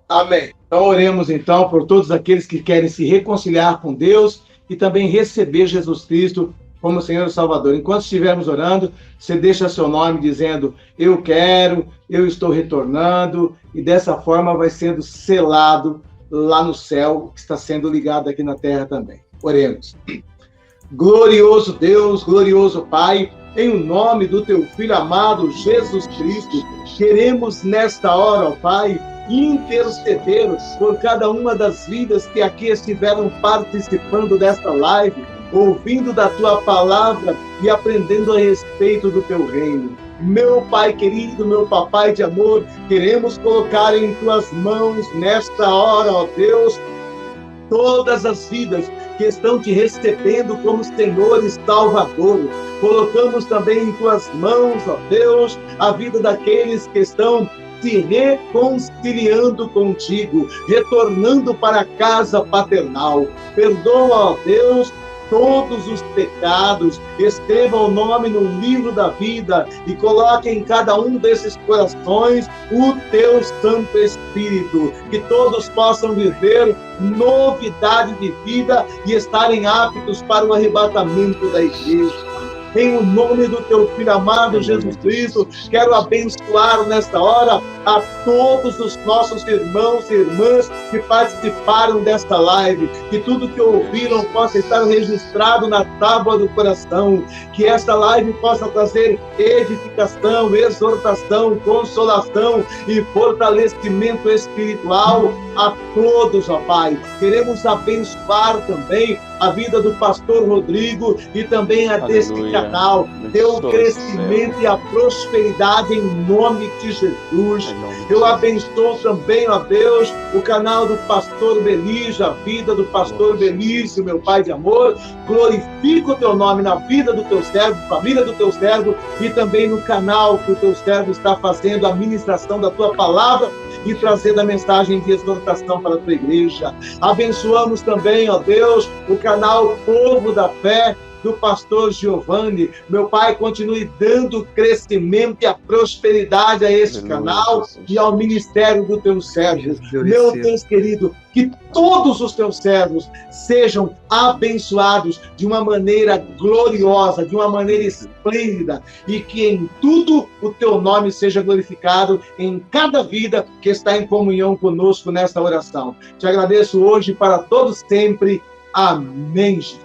Amém. Então oremos então por todos aqueles que querem se reconciliar com Deus e também receber Jesus Cristo como Senhor e Salvador. Enquanto estivermos orando, você deixa seu nome dizendo, eu quero, eu estou retornando, e dessa forma vai sendo selado lá no céu, que está sendo ligado aqui na terra também. Oremos. Glorioso Deus, glorioso Pai, em o nome do teu Filho amado, Jesus Cristo, queremos nesta hora, ó Pai, interceder por cada uma das vidas que aqui estiveram participando desta live, ouvindo da tua palavra e aprendendo a respeito do teu reino. Meu Pai querido, meu Papai de amor, queremos colocar em tuas mãos nesta hora, ó Deus, todas as vidas que estão te recebendo como Senhor e Salvador. Colocamos também em tuas mãos, ó Deus, a vida daqueles que estão se reconciliando contigo, retornando para a casa paternal. Perdoa, ó Deus, todos os pecados, escreva o nome no livro da vida e coloque em cada um desses corações o teu Santo Espírito, que todos possam viver novidade de vida e estarem aptos para o arrebatamento da igreja. Em o nome do teu Filho amado, Jesus Cristo, quero abençoar nesta hora a todos os nossos irmãos e irmãs que participaram desta live, que tudo que ouviram possa estar registrado na tábua do coração, que esta live possa trazer edificação, exortação, consolação e fortalecimento espiritual a todos, ó Pai. Queremos abençoar também a vida do pastor Rodrigo e também a deste canal. Dê o crescimento e a prosperidade em nome de Jesus. Eu abençoo também, ó Deus, o canal do pastor Belígio, a vida do pastor Belício, meu Pai de amor. Glorifica o teu nome na vida do teu servo, família do teu servo, e também no canal que o teu servo está fazendo a ministração da tua palavra e trazendo a mensagem de exortação para a tua igreja. Abençoamos também, ó Deus, o canal Povo da Fé, do pastor Giovanni. Meu Pai, continue dando crescimento e a prosperidade a este canal e ao ministério do teu servo. Meu Deus querido, que todos os teus servos sejam abençoados de uma maneira gloriosa, de uma maneira esplêndida, e que em tudo o teu nome seja glorificado em cada vida que está em comunhão conosco nesta oração. Te agradeço hoje para todos sempre. Amém, Jesus.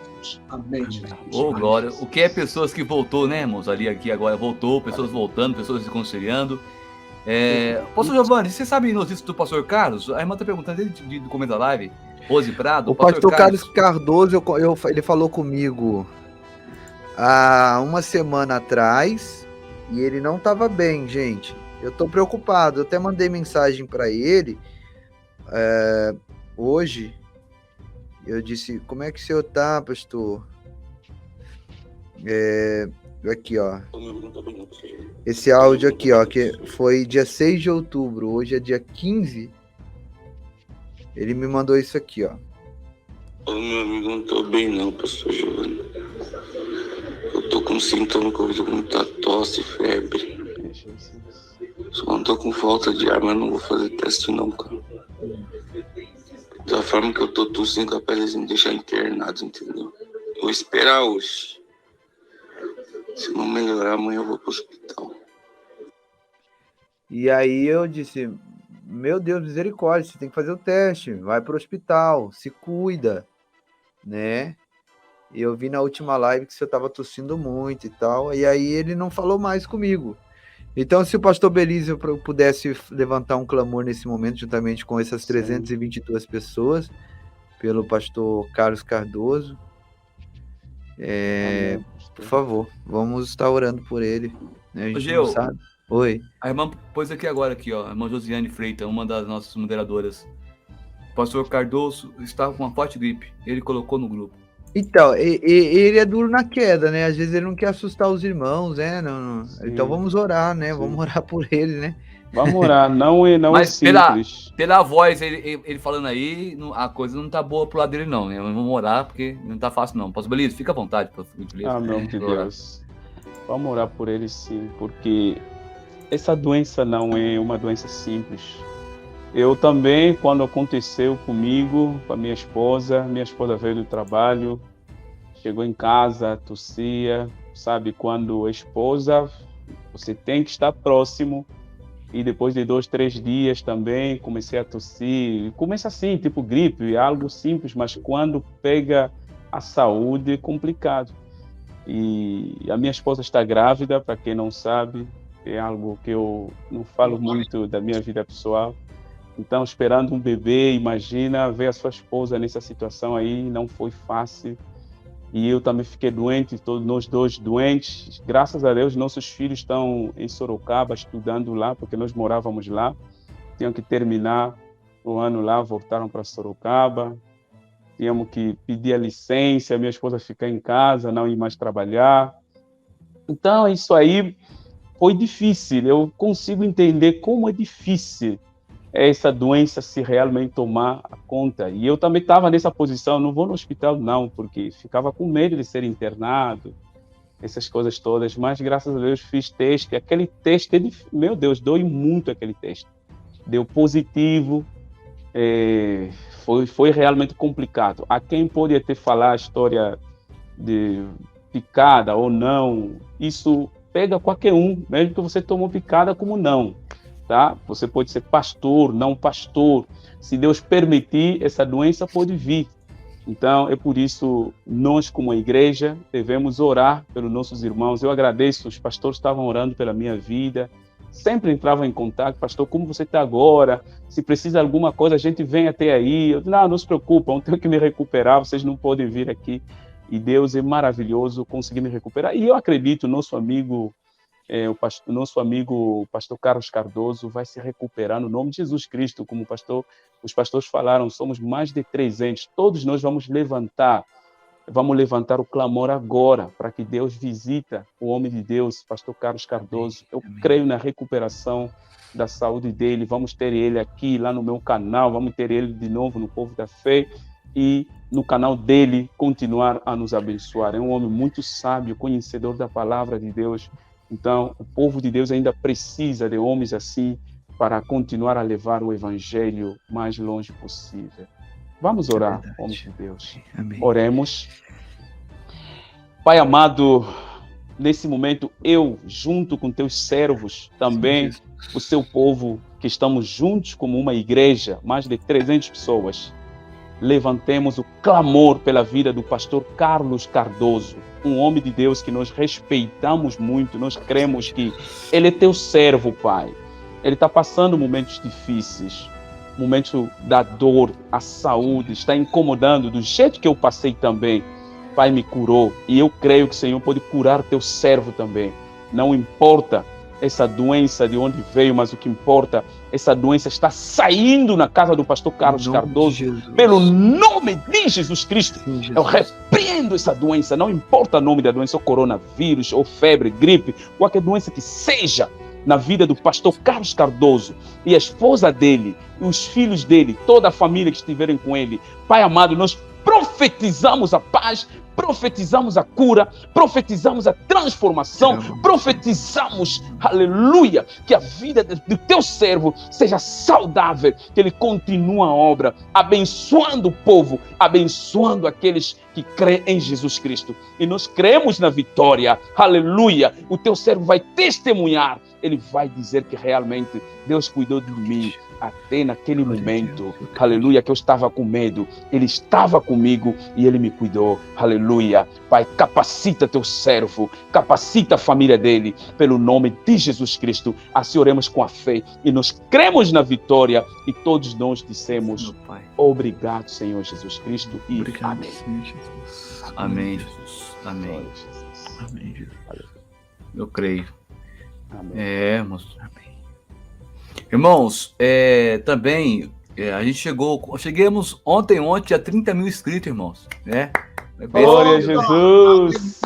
Amém, Jesus. Ô, glória. O que é pessoas que voltou, né, irmãos? Ali, aqui, agora voltou, pessoas voltando, pessoas se reconciliando. Pastor Giovanni, você sabe notícias do pastor Carlos? A irmã está perguntando desde o começo da live. Rose Prado. O pastor Carlos Cardoso, ele falou comigo há uma semana atrás e ele não estava bem, gente. Eu estou preocupado. Eu até mandei mensagem para ele hoje. Eu disse, como é que o senhor tá, pastor? Aqui, ó. Esse áudio aqui, ó, que foi dia 6 de outubro, hoje é dia 15. Ele me mandou isso aqui, ó. Ô, meu amigo, não tô bem não, pastor Giovanni. Eu tô com sintoma que eu tô com muita tosse e febre. Só não tô com falta de ar, mas não vou fazer teste não, cara. Da forma que eu tô tossindo, capaz de me deixar internado, entendeu? Eu vou esperar hoje. Se não melhorar, amanhã eu vou pro hospital. E aí eu disse, meu Deus, misericórdia, você tem que fazer o teste, vai pro hospital, se cuida, né? E eu vi na última live que você tava tossindo muito e tal, e aí ele não falou mais comigo. Então, se o pastor Belísio pudesse levantar um clamor nesse momento, juntamente com essas 322 pessoas, pelo pastor Carlos Cardoso, por favor, vamos estar orando por ele. Né? A gente não sabe. Oi. A irmã pôs aqui agora, ó, a irmã Josiane Freitas, uma das nossas moderadoras. O pastor Cardoso estava com uma forte gripe, ele colocou no grupo. Então, ele é duro na queda, né? Às vezes ele não quer assustar os irmãos, né? Não. Então vamos orar, né? Sim. Vamos orar por ele, né? Vamos orar, não Mas é simples. Pela voz, ele falando aí, a coisa não tá boa pro lado dele não, né? Vamos orar, porque não tá fácil não. Pastor Belísio, fica à vontade. Meu Deus. Vamos orar por ele sim, porque essa doença não é uma doença simples. Eu também, quando aconteceu comigo, com a minha esposa veio do trabalho, chegou em casa, tossia, sabe? Quando a esposa, você tem que estar próximo, e depois de 2, 3 dias também comecei a tossir. Começa assim, tipo gripe, algo simples, mas quando pega a saúde é complicado. E a minha esposa está grávida, para quem não sabe, é algo que eu não falo muito da minha vida pessoal. Então, esperando um bebê, imagina ver a sua esposa nessa situação aí, não foi fácil. E eu também fiquei doente, todos nós dois doentes. Graças a Deus, nossos filhos estão em Sorocaba, estudando lá, porque nós morávamos lá. Tinham que terminar o ano lá, voltaram para Sorocaba. Tínhamos que pedir a licença, minha esposa ficar em casa, não ir mais trabalhar. Então, isso aí foi difícil. Eu consigo entender como é difícil essa doença se realmente tomar a conta. E eu também estava nessa posição, não vou no hospital não, porque ficava com medo de ser internado, essas coisas todas, mas graças a Deus fiz teste, aquele teste, meu Deus, dói muito aquele teste. Deu positivo, foi realmente complicado. A quem pode até falar a história de picada ou não, isso pega qualquer um, mesmo que você tomou picada como não. Tá? Você pode ser pastor, não pastor. Se Deus permitir, essa doença pode vir. Então, é por isso, nós como igreja, devemos orar pelos nossos irmãos. Eu agradeço, os pastores estavam orando pela minha vida, sempre entravam em contato, pastor, como você está agora? Se precisa de alguma coisa, a gente vem até aí. Eu, não se preocupa, eu tenho que me recuperar, vocês não podem vir aqui. E Deus é maravilhoso, conseguir me recuperar. E eu acredito, nosso amigo pastor Carlos Cardoso vai se recuperar no nome de Jesus Cristo, como os pastores falaram, somos mais de 300, todos nós vamos levantar o clamor agora, para que Deus visita o homem de Deus, pastor Carlos Cardoso. Eu creio na recuperação da saúde dele, vamos ter ele aqui, lá no meu canal, vamos ter ele de novo no Povo da Fé, e no canal dele continuar a nos abençoar. É um homem muito sábio, conhecedor da palavra de Deus. Então, o povo de Deus ainda precisa de homens assim para continuar a levar o evangelho mais longe possível. Vamos orar, homens de Deus. Amém. Oremos. Pai amado, nesse momento, eu, junto com teus servos, também o seu povo, que estamos juntos como uma igreja, mais de 300 pessoas, levantemos o clamor pela vida do pastor Carlos Cardoso, um homem de Deus que nós respeitamos muito, nós cremos que ele é teu servo, Pai. Ele está passando momentos difíceis, momentos da dor, a saúde, está incomodando, do jeito que eu passei também. Pai me curou, e eu creio que o Senhor pode curar teu servo também. Não importa essa doença de onde veio, mas o que importa, essa doença está saindo na casa do pastor Carlos Cardoso, pelo nome de Jesus Cristo. Sim, eu repreendo essa doença, não importa o nome da doença, ou coronavírus, ou febre, gripe, qualquer doença que seja na vida do pastor Carlos Cardoso, e a esposa dele, e os filhos dele, toda a família que estiverem com ele. Pai amado, nós profetizamos a paz, profetizamos a cura, profetizamos a transformação, profetizamos, aleluia, que a vida do teu servo seja saudável, que ele continue a obra, abençoando o povo, abençoando aqueles que creem em Jesus Cristo. E nós cremos na vitória, aleluia. O teu servo vai testemunhar ele vai dizer que realmente Deus cuidou de mim até naquele momento, aleluia, que eu estava com medo. Ele estava comigo e ele me cuidou, aleluia. Pai, capacita teu servo, capacita a família dele, pelo nome de Jesus Cristo. Assim oremos com a fé e nós cremos na vitória e todos nós dissemos, obrigado, Senhor Jesus Cristo, e Obrigado, amém. Senhor Jesus. Amém, Jesus. Amém. Amém, Jesus. Eu creio. Amém. Irmãos. Irmãos, também a gente chegamos ontem a 30 mil inscritos, irmãos, né? Glória a Jesus.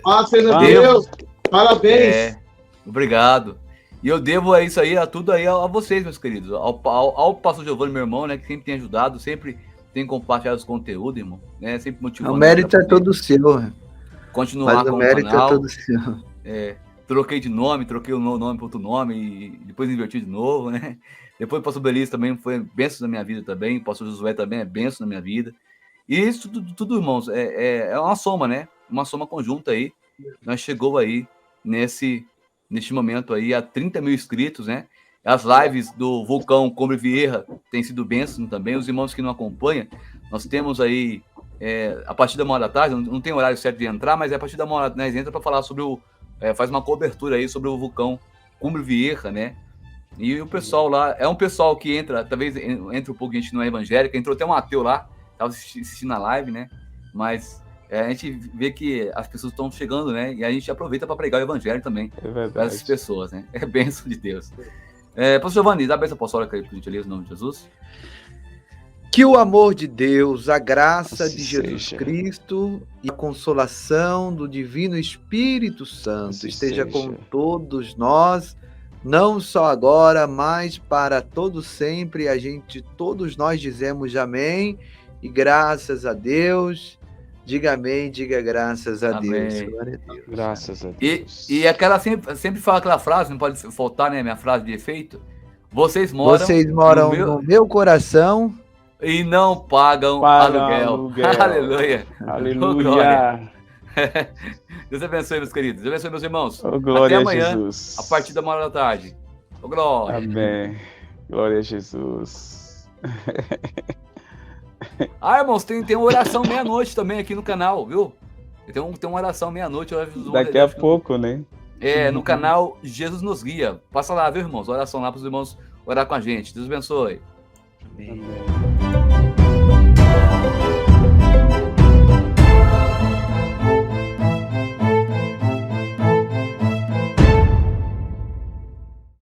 Graças a Deus. Parabéns. Obrigado. E eu devo isso aí, tudo aí a vocês, meus queridos. Ao pastor Giovanni, meu irmão, né, que sempre tem ajudado, sempre tem compartilhado os conteúdos, irmão, né? Sempre motivando. O mérito é todo seu. Continuar com o mérito canal. é todo seu. Troquei de nome, troquei o nome para outro nome e depois inverti de novo, né? Depois o pastor Belis também foi benção na minha vida também, o pastor Josué também é benção na minha vida. E isso tudo, irmãos, é uma soma, né? Uma soma conjunta aí. Nós chegou aí neste momento aí a 30 mil inscritos, né? As lives do Vulcão Combre Vieira têm sido bênção também. Os irmãos que não acompanham, nós temos aí a partir da 1h da tarde, não tem horário certo de entrar, mas a partir da 1h, nós entra para falar sobre faz uma cobertura aí sobre o Vulcão Combre Vieira, né? E o pessoal lá, é um pessoal que entra, talvez entre um pouco, a gente não é evangélica, entrou até um ateu lá, estava assistindo a live, né? Mas a gente vê que as pessoas estão chegando, né? E a gente aproveita para pregar o evangelho também para essas pessoas, né? É bênção de Deus. Pastor Giovanni, dá a bênção apostólica aí, por gentileza, no nome de Jesus. Que o amor de Deus, a graça Assim de Jesus seja. Cristo e a consolação do Divino Espírito Santo Assim esteja seja. com todos nós, não só agora, mas para todo sempre. Todos nós dizemos amém e graças a Deus. Diga amém, diga graças a Amém. Deus. Glória a Deus. Graças a Deus. E aquela sempre fala aquela frase, não pode faltar, né? Minha frase de efeito. Vocês moram no meu coração. E não pagam aluguel. Aleluia. Aleluia. Deus abençoe, meus queridos. Deus abençoe, meus irmãos. Glória Até amanhã, a Jesus. a partir da 1h da tarde. Glória. Amém. Glória a Jesus. Irmãos, tem uma oração meia-noite também aqui no canal, viu? Tem uma oração meia-noite. Daqui a pouco, né? No canal Jesus Nos Guia. Passa lá, viu, irmãos? Oração lá para os irmãos orar com a gente. Deus abençoe. Amém.